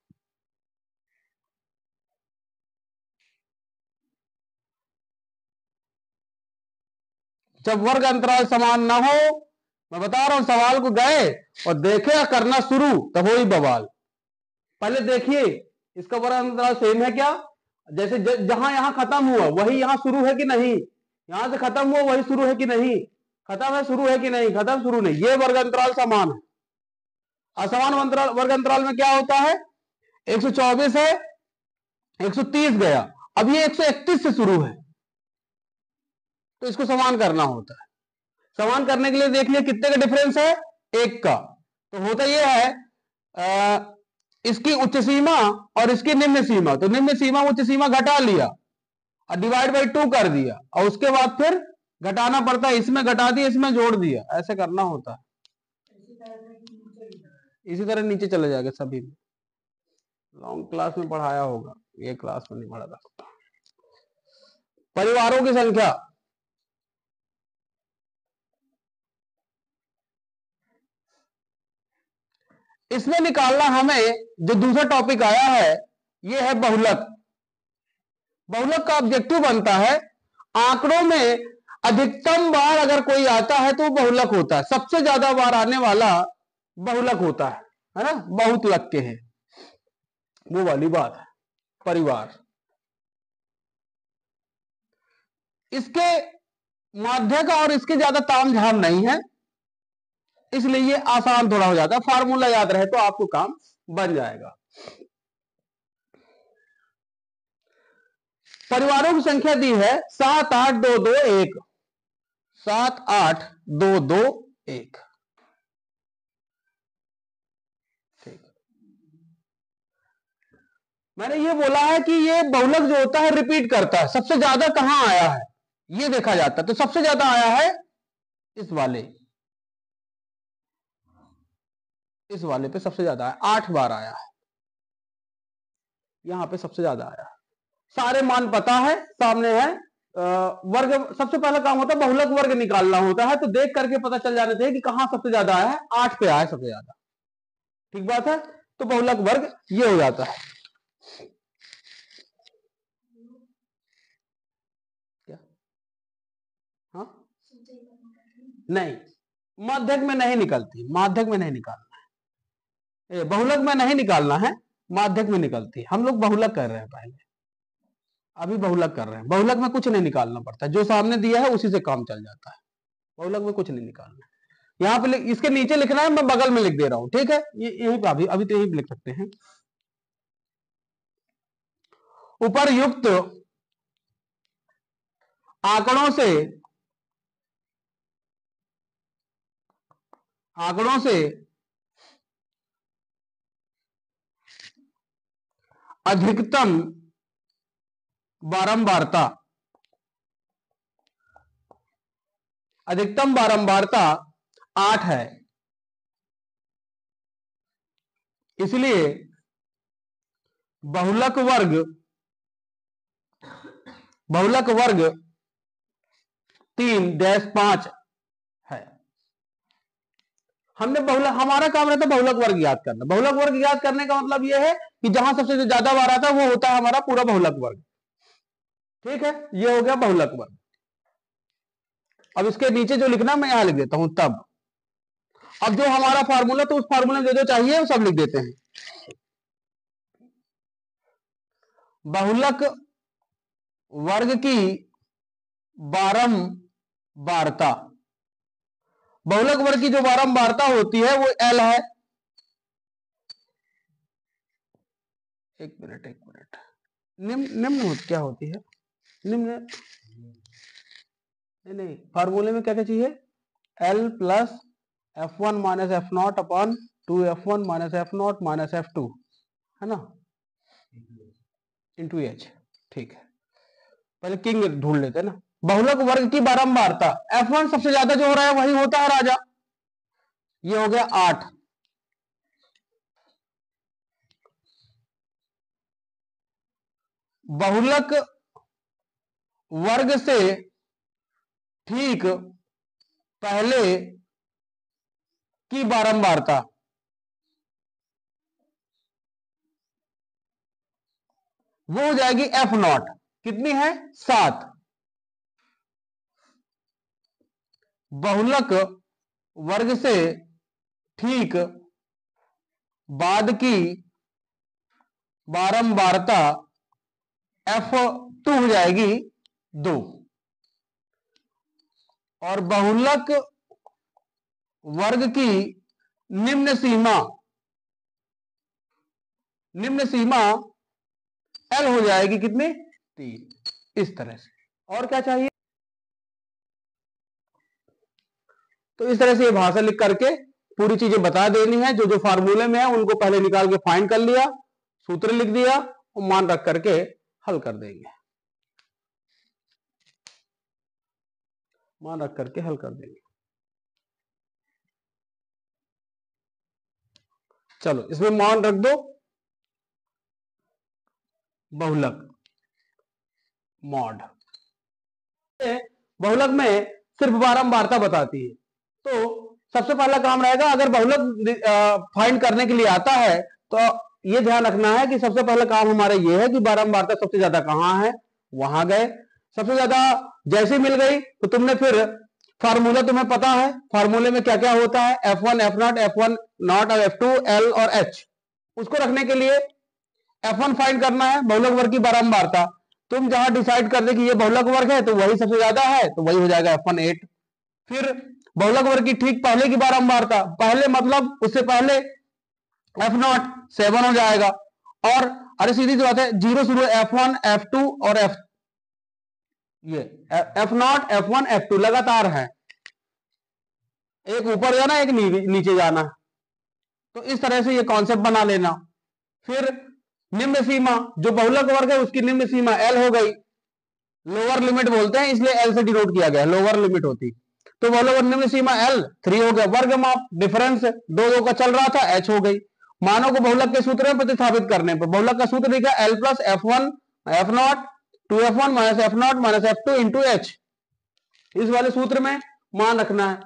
जब वर्ग अंतराल समान ना हो, मैं बता रहा हूं, सवाल को गए और देखे करना शुरू, तब हो ही बवाल। पहले देखिए इसका वर्ग अंतराल सेम है क्या, जैसे जहां यहां खत्म हुआ वही यहां शुरू है कि नहीं, यहां से खत्म हुआ वही शुरू है कि नहीं, खत्म है शुरू है कि नहीं, खत्म शुरू नहीं, ये वर्ग अंतराल समान है। असमान वर्ग अंतराल में क्या होता है, 124 है, 130 गया, अब ये 131 से शुरू है, तो इसको समान करना होता है। समान करने के लिए देख लिया कितने का डिफरेंस है, 1 का, तो होता यह है इसकी उच्च सीमा और इसकी निम्न सीमा, तो निम्न सीमा उच्च सीमा घटा लिया और डिवाइड बाई 2 कर दिया, और उसके बाद फिर घटाना पड़ता है, इसमें घटा दिया इसमें जोड़ दिया, ऐसे करना होता है। इसी तरह नीचे चले जाएगा सभी में। लॉन्ग क्लास में पढ़ाया होगा, ये क्लास में नहीं पढ़ा था। परिवारों की संख्या, इसमें निकालना हमें जो दूसरा टॉपिक आया है ये है बहुलक। बहुलक का ऑब्जेक्टिव बनता है आंकड़ों में अधिकतम बार अगर कोई आता है तो वो बहुलक होता है, सबसे ज्यादा बार आने वाला बहुलक होता है ना, बहुत लग के है, वो वाली बात है। परिवार, इसके माध्यक और इसके ज्यादा ताम झाम नहीं है, इसलिए ये आसान थोड़ा हो जाता है, फार्मूला याद रहे तो आपको काम बन जाएगा। परिवारों की संख्या दी है 78221, 78221, ठीक। मैंने ये बोला है कि ये बहुलक जो होता है रिपीट करता है, सबसे ज्यादा कहां आया है ये देखा जाता है, तो सबसे ज्यादा आया है इस वाले पे सबसे ज्यादा है, 8 बार आया है, यहां पे सबसे ज्यादा आया है। सारे मान पता है, सामने है। वर्ग, सबसे पहला काम होता है बहुलक वर्ग निकालना होता है, तो देख करके पता चल जाना चाहिए कि कहां सबसे ज्यादा आया है, 8 पे आया है सबसे ज्यादा, ठीक बात है। तो बहुलक वर्ग ये हो जाता है। क्या? हाँ, नहीं, माध्यक में नहीं निकलती, माध्यक में नहीं निकालना है, बहुलक में नहीं निकालना है, माध्यक में निकलती है। हम लोग बहुलक कर रहे हैं पहले, अभी बहुलक कर रहे हैं। बहुलक में कुछ नहीं निकालना पड़ता, जो सामने दिया है उसी से काम चल जाता है, बहुलक में कुछ नहीं निकालना। यहां पे इसके नीचे लिखना है, मैं बगल में लिख दे रहा हूं, ठीक है। ये यहीं पे अभी तो यहीं पे लिख सकते हैं। उपर्युक्त आंकड़ों से अधिकतम बारंबारता, 8 है, इसलिए बहुलक वर्ग 3-5 है। हमने हमारा काम रहता है बहुलक वर्ग याद करना। बहुलक वर्ग याद करने का मतलब यह है कि जहां सबसे ज्यादा बार आता है वो होता है हमारा पूरा बहुलक वर्ग, ठीक है। ये हो गया बहुलक वर्ग। अब इसके नीचे जो लिखना मैं यहां लिख देता हूं तब। अब जो हमारा फार्मूला, तो उस फार्मूला में जो चाहिए वो सब लिख देते हैं। बहुलक वर्ग की बारंबारता, बहुलक वर्ग की जो बारंबारता होती है वो L है। एक मिनट, निम्न क्या होती है? निम्न नहीं, फार्मूले में क्या क्या चाहिए? L plus F1 minus F0 upon 2F1 minus F0 minus F2, है ना, इंटू H, ठीक है। पहले किंग ढूंढ लेते हैं ना। बहुलक वर्ग की बारंबारता, F1 सबसे ज्यादा जो हो रहा है वही होता है राजा, ये हो गया 8। बहुलक वर्ग से ठीक पहले की बारंबारता, वो हो जाएगी F0, कितनी है? 7। बहुलक वर्ग से ठीक बाद की बारंबारता F2 हो जाएगी 2। और बहुलक वर्ग की निम्न सीमा L हो जाएगी कितनी? 3। इस तरह से। और क्या चाहिए? तो इस तरह से ये भाषा लिख करके पूरी चीजें बता देनी है, जो जो फार्मूले में है उनको पहले निकाल के फाइंड कर लिया, सूत्र लिख दिया और मान रख करके हल कर देंगे, मान रख करके हल कर देंगे। चलो इसमें मान रख दो, बहुलक मॉड, बहुलक में सिर्फ बारंबारता बताती है। तो सबसे पहला काम रहेगा, अगर बहुलक फाइंड करने के लिए आता है तो ये ध्यान रखना है कि सबसे पहला काम हमारा ये है कि बारंबारता सबसे ज्यादा कहां है, वहां गए। सबसे ज्यादा जैसे मिल गई तो तुमने फिर फार्मूला तुम्हें पता है, फार्मूले में क्या क्या होता है, F1 F0 F1 नॉट और F2 L और H। उसको रखने के लिए F1 फाइंड करना है, बहुलक वर्ग की बारंबारता। तुम जहां डिसाइड कर दे कि ये बहुलक वर्ग है तो वही सबसे ज्यादा है, तो वही हो जाएगा F1 8। फिर बहुलक वर्ग की ठीक पहले की बारंबारता, पहले मतलब उससे पहले F0 7 हो जाएगा, और अरे सीधी सी बात है, जीरो शुरू F1 F2 और ये F0 F1 F2 लगातार है, एक ऊपर जाना एक नीचे जाना। तो इस तरह से ये कॉन्सेप्ट बना लेना। फिर निम्न सीमा, जो बहुलक वर्ग है उसकी निम्न सीमा L हो गई, लोअर लिमिट बोलते हैं इसलिए L से डिनोट किया गया, लोअर लिमिट होती। तो बहुलक वर्ग निम्न सीमा L 3 हो गया, वर्ग माप डिफरेंस 2 का चल रहा था, H हो गई। मानों को बहुलक के सूत्र में प्रतिस्थापित करने पर बहुलक का सूत्र लिखा L plus F1 F0 2F1 minus F0 minus F2 into H। इस वाले सूत्र में मान रखना है,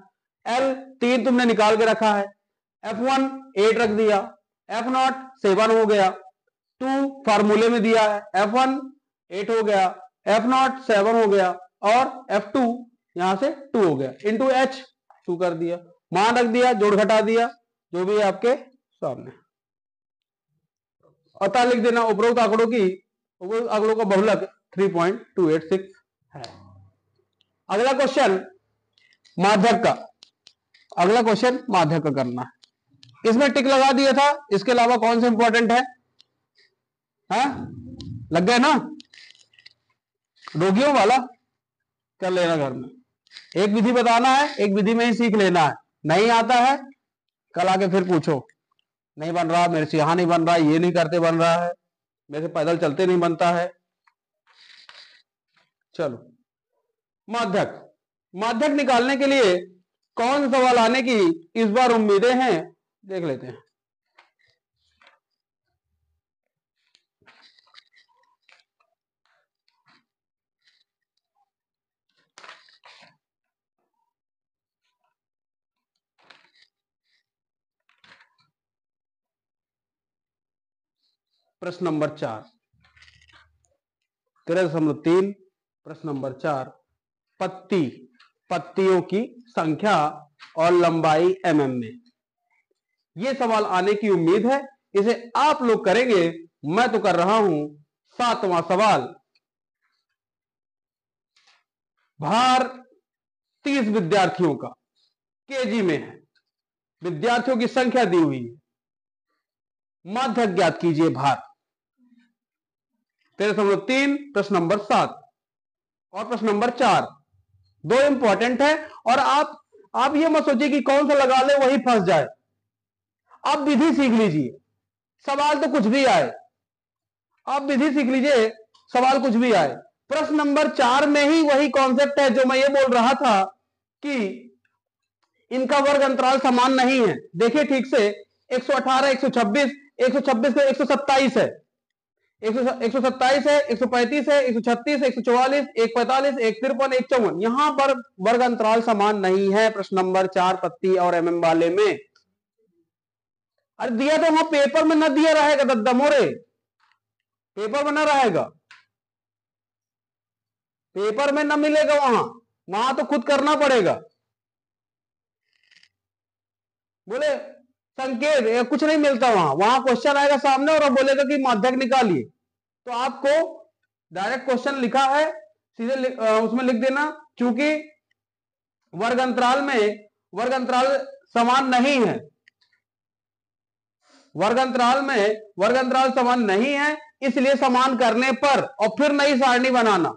L 3 तुमने निकाल के रखा है, F1 8 रख दिया, F0 7 हो गया, 2 फार्मूले में दिया है, F1 8 हो गया, F0 7 हो गया, और F2 यहां से 2 हो गया, इंटू H 2 कर दिया, मान रख दिया, जोड़ घटा दिया, जो भी है आपके सामने। अतः लिख देना उपरोक्त आंकड़ों का बहुलक 3.286 है। अगला क्वेश्चन माध्यक का, अगला क्वेश्चन माध्यक का करना है। इसमें टिक लगा दिया था, इसके अलावा कौन सा इंपॉर्टेंट है? लग गए ना? रोगियों वाला कर लेना घर में, एक विधि बताना है, एक विधि में ही सीख लेना है। नहीं आता है कल आके फिर पूछो, नहीं बन रहा मेरे से, यहां नहीं बन रहा, ये नहीं करते बन रहा है, मेरे से पैदल चलते नहीं बनता है। चलो माध्यक, माध्यक निकालने के लिए कौन सवाल आने की इस बार उम्मीदें हैं, देख लेते हैं। प्रश्न नंबर 4 13.3 प्रश्न नंबर 4, पत्तियों की संख्या और लंबाई mm में। यह सवाल आने की उम्मीद है, इसे आप लोग करेंगे, मैं तो कर रहा हूं। 7वां सवाल, भार 30 विद्यार्थियों का केजी में है, विद्यार्थियों की संख्या दी हुई है, माध्यक ज्ञात कीजिए भार। 13.3 प्रश्न नंबर 7 और प्रश्न नंबर 4 दो इंपॉर्टेंट है, और आप ये मत सोचिए कि कौन सा लगा ले वही फंस जाए। आप विधि सीख लीजिए, सवाल तो कुछ भी आए, आप विधि सीख लीजिए, सवाल कुछ भी आए। प्रश्न नंबर 4 में ही वही कॉन्सेप्ट है जो मैं ये बोल रहा था कि इनका वर्ग अंतराल समान नहीं है। देखिए ठीक से, 118 126 126 से 127 है, 127 है, 135 है, 136 144 145 153 154, यहां पर वर्ग अंतराल समान नहीं है प्रश्न नंबर 4 पत्ती और mm वाले में। अरे दिया तो वहां पेपर में न दिया रहेगा, दद्दमोरे पेपर में न रहेगा, पेपर में न मिलेगा, वहां तो खुद करना पड़ेगा। बोले संकेत कुछ नहीं मिलता, वहां क्वेश्चन आएगा सामने और बोलेगा कि माध्यक निकालिए, तो आपको डायरेक्ट क्वेश्चन लिखा है सीधे उसमें लिख देना, क्योंकि वर्ग अंतराल समान नहीं है, वर्ग अंतराल समान नहीं है, इसलिए समान करने पर और फिर नई सारणी बनाना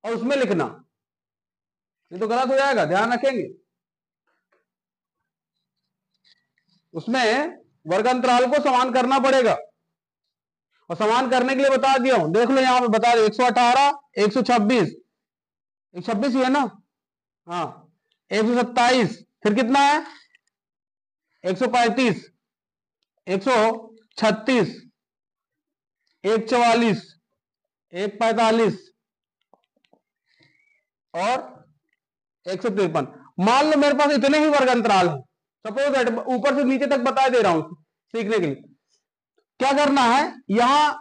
और उसमें लिखना, ये तो गलत हो जाएगा, ध्यान रखेंगे। उसमें वर्ग अंतराल को समान करना पड़ेगा, और समान करने के लिए बता दिया हूं, देख लो यहां पे बता दो 118, 126, 126 ही है ना, हाँ 127, फिर कितना है 135, 136, 144, 145 और 153। मान लो मेरे पास इतने ही वर्ग अंतराल है, सपोज दैट ऊपर से नीचे तक बता दे रहा हूं सीखने के लिए। क्या करना है, यहां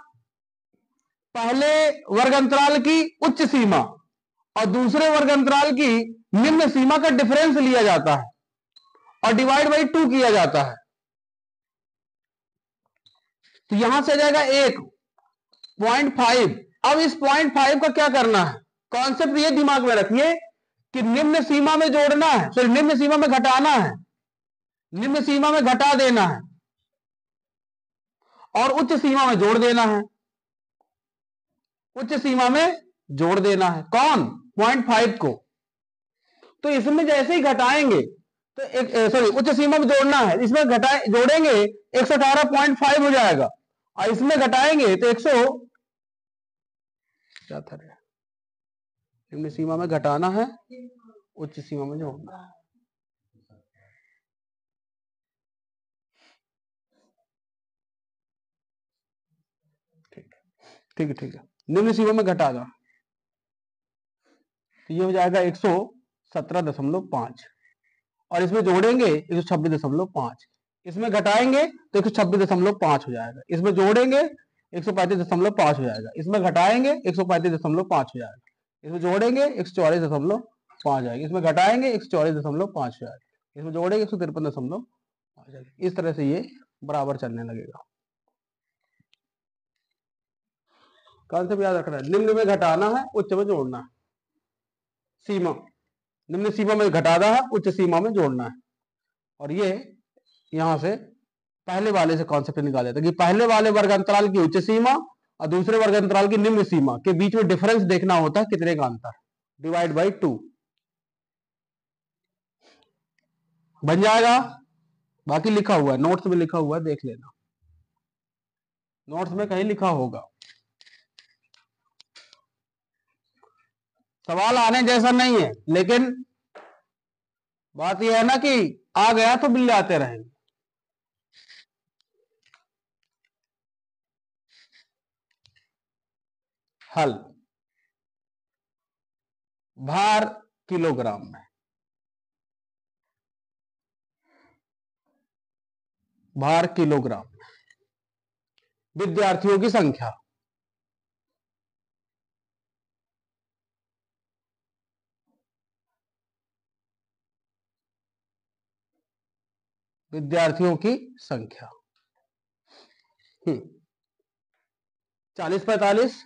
पहले वर्ग अंतराल की उच्च सीमा और दूसरे वर्ग अंतराल की निम्न सीमा का डिफरेंस लिया जाता है और डिवाइड बाई 2 किया जाता है। तो यहां से आ जाएगा 1.5। अब इस 0.5 का क्या करना है, कॉन्सेप्ट ये दिमाग में रखिए कि निम्न सीमा में जोड़ना है, फिर निम्न सीमा में घटाना है, निम्न सीमा में घटा देना है और उच्च सीमा में जोड़ देना है, उच्च सीमा में जोड़ देना है। कौन, 0.5 को। तो इसमें जैसे ही घटाएंगे तो एक सॉरी उच्च सीमा में जोड़ना है, इसमें घटाए जोड़ेंगे 118.5 हो जाएगा और इसमें घटाएंगे तो 100 क्या था, निम्न सीमा में घटाना है, उच्च सीमा में जोड़ना है। ठीक है, निम्न सीमा में घटा दो तो ये हो जाएगा 117.5 और इसमें जोड़ेंगे 126.5, इसमें घटाएंगे तो 126.5 हो जाएगा, इसमें जोड़ेंगे 135.5 हो जाएगा, इसमें घटाएंगे 135.5 हो जाएगा, इसमें जोड़ेंगे 144.5 हो जाएगा, इसमें घटाएंगे 144.5 हो जाएगा, इसमें जोड़ेंगे 153.5 हो जाएगा। इस तरह से ये बराबर चलने लगेगा। कॉन्सेप्ट याद रखना है, निम्न में घटाना है, उच्च में जोड़ना है, सीमा निम्न सीमा में घटाना है, उच्च सीमा में जोड़ना है। और ये यहां से पहले वाले से कॉन्सेप्ट निकाले थे कि पहले वाले वर्ग अंतराल की उच्च सीमा और दूसरे वर्ग अंतराल की निम्न सीमा के बीच में डिफरेंस देखना होता है, कितने का अंतर, डिवाइड बाई 2 बन जाएगा। बाकी लिखा हुआ है, नोट्स में लिखा हुआ है, देख लेना, नोट्स में कहीं लिखा होगा। सवाल आने जैसा नहीं है, लेकिन बात यह है ना कि आ गया तो बिल्ले आते रहेंगे। हल, भार किलोग्राम में, भार किलोग्राम में, विद्यार्थियों की संख्या, विद्यार्थियों की संख्या 40 45,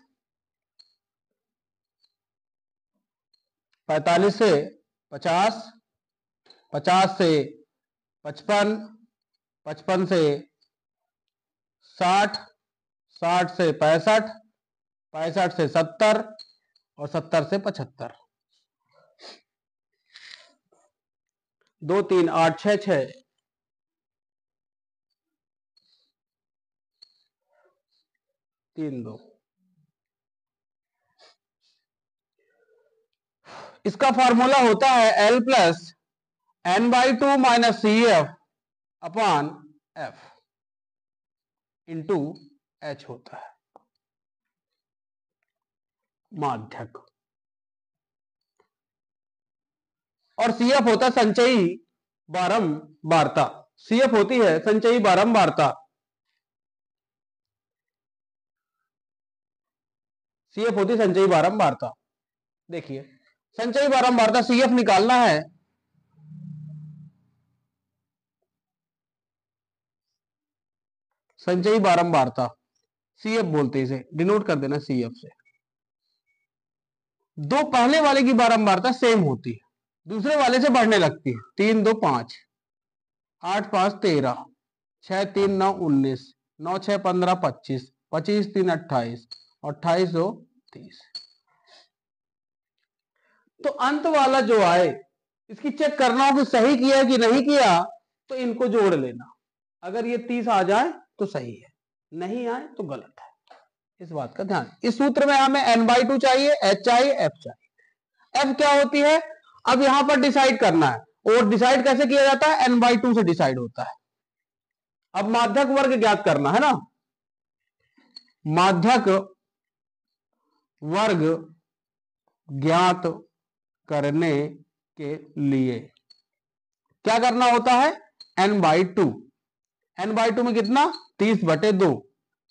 45 से 50, 50 से 55, 55 से 60, 60 से 65, 65 से 70 और 70 से 75, 2 3 8 6 6 3 2। इसका फॉर्मूला होता है L plus n/2 minus CF upon F into H होता है, माध्यक, और CF होता है संचयी बारंबारता, CF होती है संचयी बारंबारता, CF होती है संचयी बारंबारता। देखिए संचयी बारंबारता CF निकालना है, संचयी बारंबारता CF बोलते हैं, इसे डिनोट कर देना CF से। दो पहले वाले की बारंबारता सेम होती है, दूसरे वाले से बढ़ने लगती है, 3 2 5, 8 5 13, 6 3 9 19, 9 6 15 25, 25 3 28 और 28 2 30। तो अंत वाला जो आए इसकी चेक करना हो कि सही किया कि नहीं किया, तो इनको जोड़ लेना, अगर ये 30 आ जाए तो सही है, नहीं आए तो गलत है, इस बात का ध्यान। इस सूत्र में हमें n/2 चाहिए, h चाहिए, f चाहिए। f क्या होती है, अब यहां पर डिसाइड करना है, और डिसाइड कैसे किया जाता है, n/2 से डिसाइड होता है। अब माध्यक वर्ग ज्ञात करना है ना, माध्यक वर्ग ज्ञात करने के लिए क्या करना होता है, n/2। n/2 में कितना, 30/2,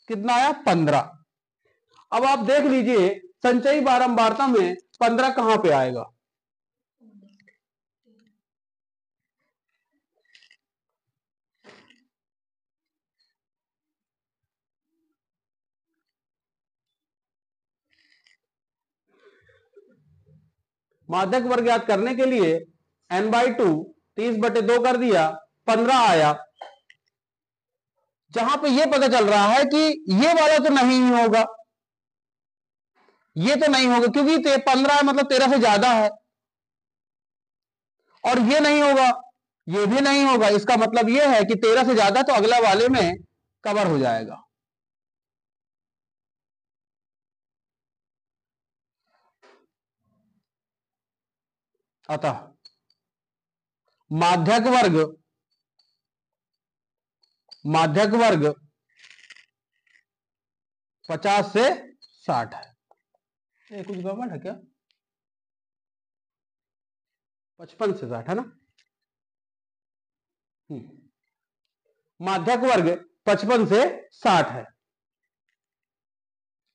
कितना आया, 15। अब आप देख लीजिए संचयी बारंबारता में 15 कहां पे आएगा, माध्यक वर्ग ज्ञात करने के लिए n/2 30/2 कर दिया, 15 आया। जहां पे ये पता चल रहा है कि ये वाला तो नहीं होगा, ये तो नहीं होगा क्योंकि 15 है मतलब 13 से ज्यादा है, और ये नहीं होगा, ये भी नहीं होगा। इसका मतलब ये है कि 13 से ज्यादा तो अगला वाले में कवर हो जाएगा। अतः माध्यक वर्ग 50 से 60 है। ये कुछ गड़बड़ है क्या, 55 से 60 है ना, माध्यक वर्ग 55 से 60 है।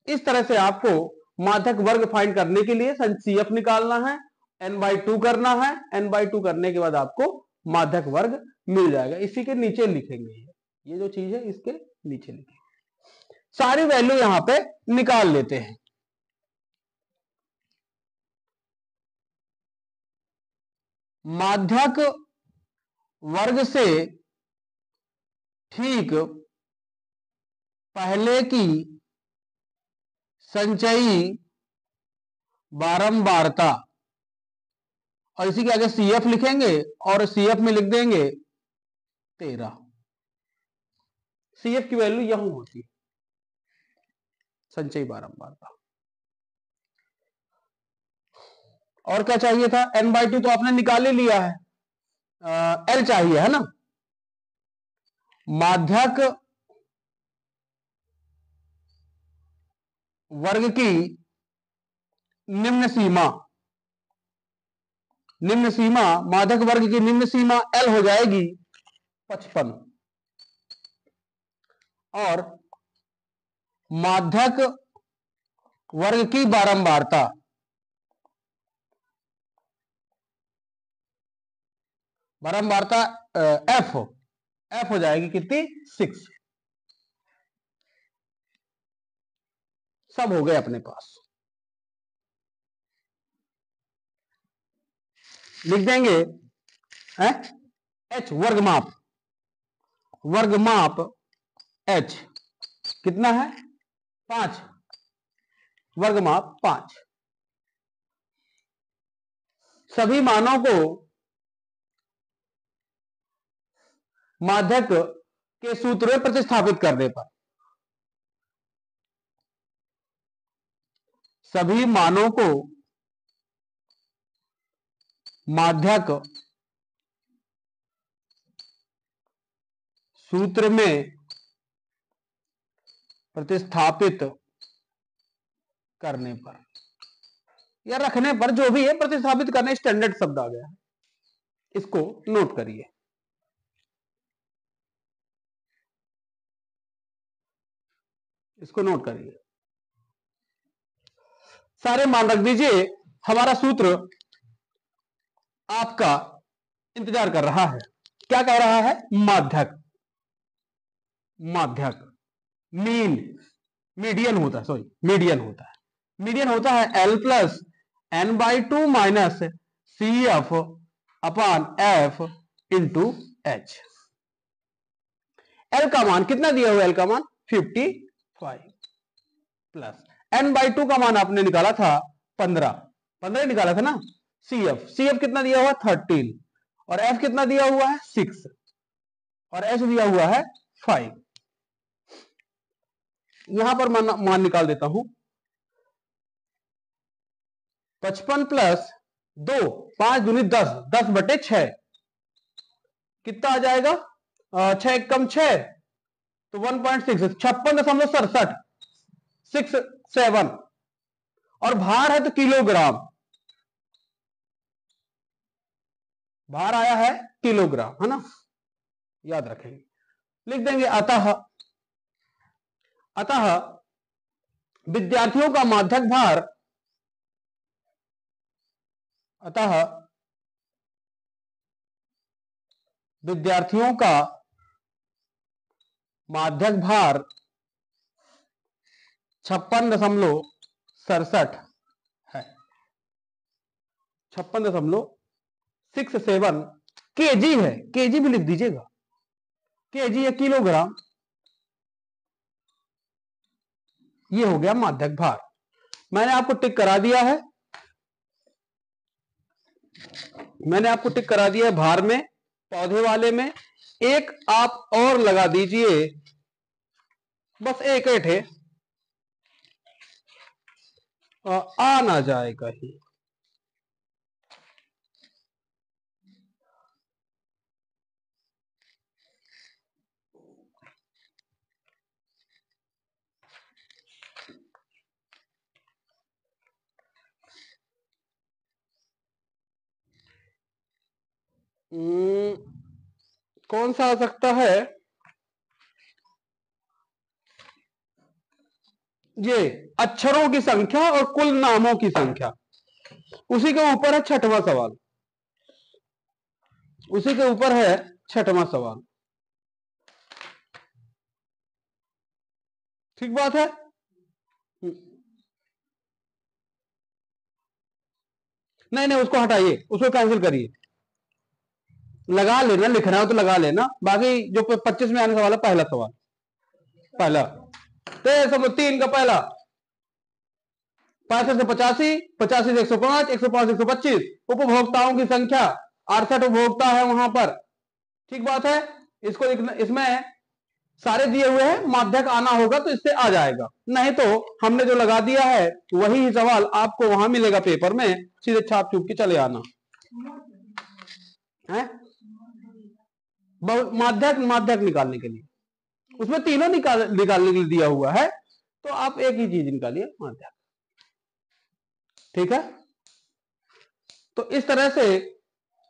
इस तरह से आपको माध्यक वर्ग फाइंड करने के लिए CF निकालना है, n/2 करना है, n/2 करने के बाद आपको माध्यक वर्ग मिल जाएगा। इसी के नीचे लिखेंगे, ये जो चीज है इसके नीचे लिखेंगे, सारी वैल्यू यहां पे निकाल लेते हैं। माध्यक वर्ग से ठीक पहले की संचयी बारंबारता, और इसी के आगे CF लिखेंगे और CF में लिख देंगे 13। CF की वैल्यू यहां होती है, संचयी बारंबारता। और क्या चाहिए था, n/2 तो आपने निकाल ही लिया है, L चाहिए है ना। माध्यक वर्ग की निम्न सीमा माध्यक वर्ग की निम्न सीमा L हो जाएगी 55, और माध्यक वर्ग की बारंबारता F हो जाएगी कितनी, 6। सब हो गए अपने पास, लिख देंगे H वर्गमाप H कितना है, 5, वर्गमाप 5। सभी मानों को माध्यक के सूत्र में प्रतिस्थापित करने पर, सभी मानों को माध्यक सूत्र में प्रतिस्थापित करने पर या रखने पर, जो भी है, प्रतिस्थापित करने स्टैंडर्ड शब्द आ गया है, इसको नोट करिए। इसको नोट करिए, सारे मान रख दीजिए। हमारा सूत्र आपका इंतजार कर रहा है, क्या कह रहा है, माध्यक मीडियन होता है, मीडियन होता है L plus n/2 minus CF upon F into H। L का मान कितना दिया हुआ, L का मान 55 प्लस n/2 का मान आपने निकाला था 15 निकाला था ना। CF कितना दिया हुआ, 13, और F कितना दिया हुआ है, 6। और एच दिया हुआ है 5। यहां पर मान निकाल देता हूं। 55 प्लस 2, 5 दूनी 10, 10/6 कितना आ जाएगा? 6 कम 6 तो 1.6, 56.67 67, और भार है तो किलोग्राम, भार आया है किलोग्राम, है ना, याद रखेंगे। लिख देंगे अतः विद्यार्थियों का माध्यक भार, अतः विद्यार्थियों का माध्यक भार 56.67 है, 56.67 केजी है, केजी भी लिख दीजिएगा, केजी है किलोग्राम। ये हो गया माध्यक भार। मैंने आपको टिक करा दिया है, मैंने आपको टिक करा दिया है भार में, पौधे वाले में। एक आप और लगा दीजिए, बस एक है, आ ना जाए कहीं। कौन सा आ सकता है? ये अक्षरों की संख्या और कुल नामों की संख्या। उसी के ऊपर है छठवां सवाल, उसी के ऊपर है छठवां सवाल। ठीक बात है। नहीं, उसको हटाइए, उसको कैंसिल करिए, लगा लेना, लिखना हो तो लगा लेना। बाकी जो 25 में आने सवाल है, पहला सवाल, पहला 3 का पहला, 65 से 85, 85 से 105, 105 से 125, उपभोक्ताओं की संख्या 68 उपभोक्ता है वहां पर। ठीक बात है। इसको इसमें सारे दिए हुए हैं, माध्यक आना होगा तो इससे आ जाएगा, नहीं तो हमने जो लगा दिया है वही सवाल आपको वहां मिलेगा पेपर में, सीधे छाप छूप के चले आना है। माध्यक निकालने के लिए उसमें तीनों निकालने के लिए दिया हुआ है, तो आप एक ही चीज निकालिए, माध्यक। ठीक है। तो इस तरह से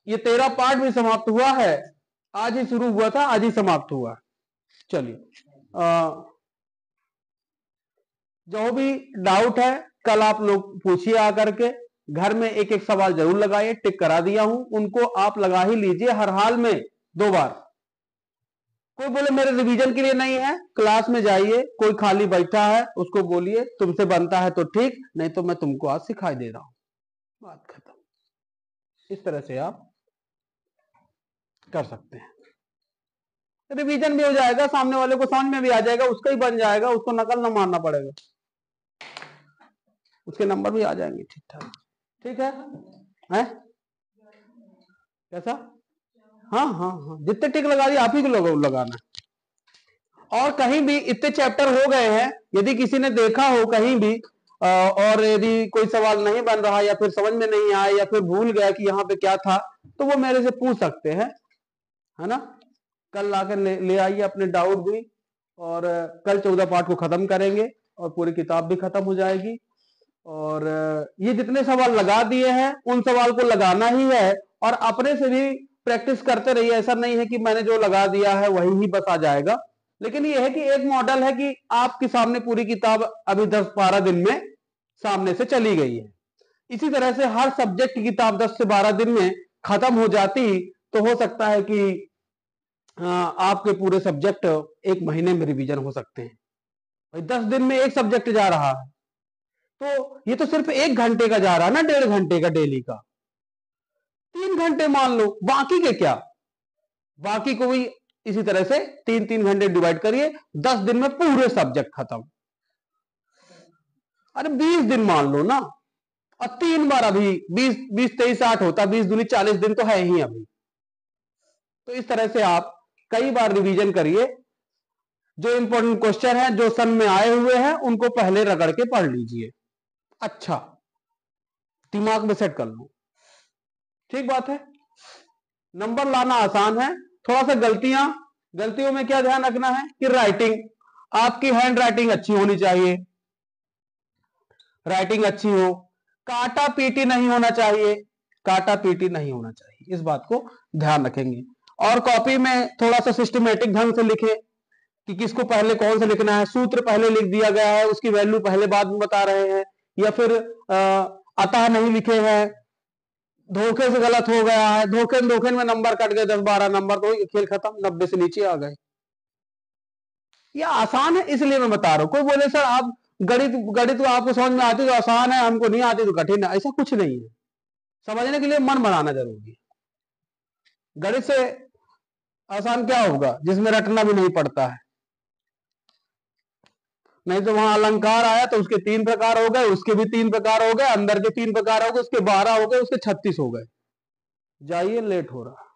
ये 13 पार्ट भी समाप्त हुआ है, आज ही शुरू हुआ था, आज ही समाप्त हुआ। चलिए, जो भी डाउट है कल आप लोग पूछिए आकर के, घर में एक एक सवाल जरूर लगाइए, टिक करा दिया हूं, उनको आप लगा ही लीजिए हर हाल में 2 बार। कोई बोले मेरे रिवीजन के लिए नहीं है, क्लास में जाइए, कोई खाली बैठा है उसको बोलिए तुमसे बनता है तो ठीक, नहीं तो मैं तुमको आज सिखाई दे रहा हूं, बात खत्म। इस तरह से आप कर सकते हैं, रिवीजन भी हो जाएगा, सामने वाले को समझ में भी आ जाएगा, उसका ही बन जाएगा, उसको नकल ना मारना पड़ेगा, उसके नंबर भी आ जाएंगे ठीक ठाक। ठीक है, कैसा? हाँ, जितने टिक लगा दिए आप ही को लगाना। और कहीं भी इतने चैप्टर हो गए हैं, यदि किसी ने देखा हो कहीं भी और यदि कोई सवाल नहीं बन रहा या फिर समझ में नहीं आया या फिर भूल गया कि यहाँ पे क्या था, तो वो मेरे से पूछ सकते हैं, है ना। कल लाकर ले आइए अपने डाउट भी, और कल 14 पार्ट को खत्म करेंगे और पूरी किताब भी खत्म हो जाएगी। और ये जितने सवाल लगा दिए हैं उन सवाल को लगाना ही है, और अपने से भी प्रैक्टिस करते रहिए। ऐसा नहीं है कि मैंने जो लगा दिया है वही ही बस आ जाएगा, लेकिन यह है कि एक मॉडल है कि आपके सामने पूरी किताब अभी 10-12 दिन में सामने से चली गई है। इसी तरह से हर सब्जेक्ट की किताब 10 से 12 दिन में खत्म हो जाती तो हो सकता है कि आपके पूरे सब्जेक्ट 1 महीने में रिवीजन हो सकते हैं। भाई 10 दिन में एक सब्जेक्ट जा रहा है, तो ये तो सिर्फ 1 घंटे का जा रहा है ना, 1.5 घंटे का डेली का, 3 घंटे मान लो, बाकी के क्या, बाकी को भी इसी तरह से 3-3 घंटे डिवाइड करिए, 10 दिन में पूरे सब्जेक्ट खत्म। अरे 20 दिन मान लो ना, और 3 बार अभी 20 23 60 होता, 20 दूनी 40 दिन तो है ही अभी। तो इस तरह से आप कई बार रिवीजन करिए, जो इंपॉर्टेंट क्वेश्चन है जो सन में आए हुए हैं उनको पहले रगड़ के पढ़ लीजिए, अच्छा दिमाग में सेट कर लो, ठीक बात है। नंबर लाना आसान है, थोड़ा सा गलतियों में क्या ध्यान रखना है कि राइटिंग, आपकी हैंड राइटिंग अच्छी होनी चाहिए, राइटिंग अच्छी हो, काटा पीटी नहीं होना चाहिए, काटा पीटी नहीं होना चाहिए, इस बात को ध्यान रखेंगे। और कॉपी में थोड़ा सा सिस्टमेटिक ढंग से लिखें कि किसको पहले कौन सा लिखना है, सूत्र पहले लिख दिया गया है उसकी वैल्यू पहले बाद में बता रहे हैं, या फिर अतः नहीं लिखे हैं, धोखे से गलत हो गया है, धोखे में नंबर कट गए 10-12 नंबर, तो खेल खत्म, 90 से नीचे आ गए। ये आसान है इसलिए मैं बता रहा हूं। कोई बोले सर आप गणित तो आपको समझ में आती तो आसान है, हमको नहीं आती तो कठिन है, ऐसा कुछ नहीं है। समझने के लिए मन बनाना जरूरी है। गणित से आसान क्या होगा जिसमें रटना भी नहीं पड़ता है। नहीं तो वहां अलंकार आया तो उसके 3 प्रकार हो गए, उसके भी 3 प्रकार हो गए, अंदर के 3 प्रकार हो गए, उसके 12 हो गए, उसके 36 हो गए। जाइए, लेट हो रहा।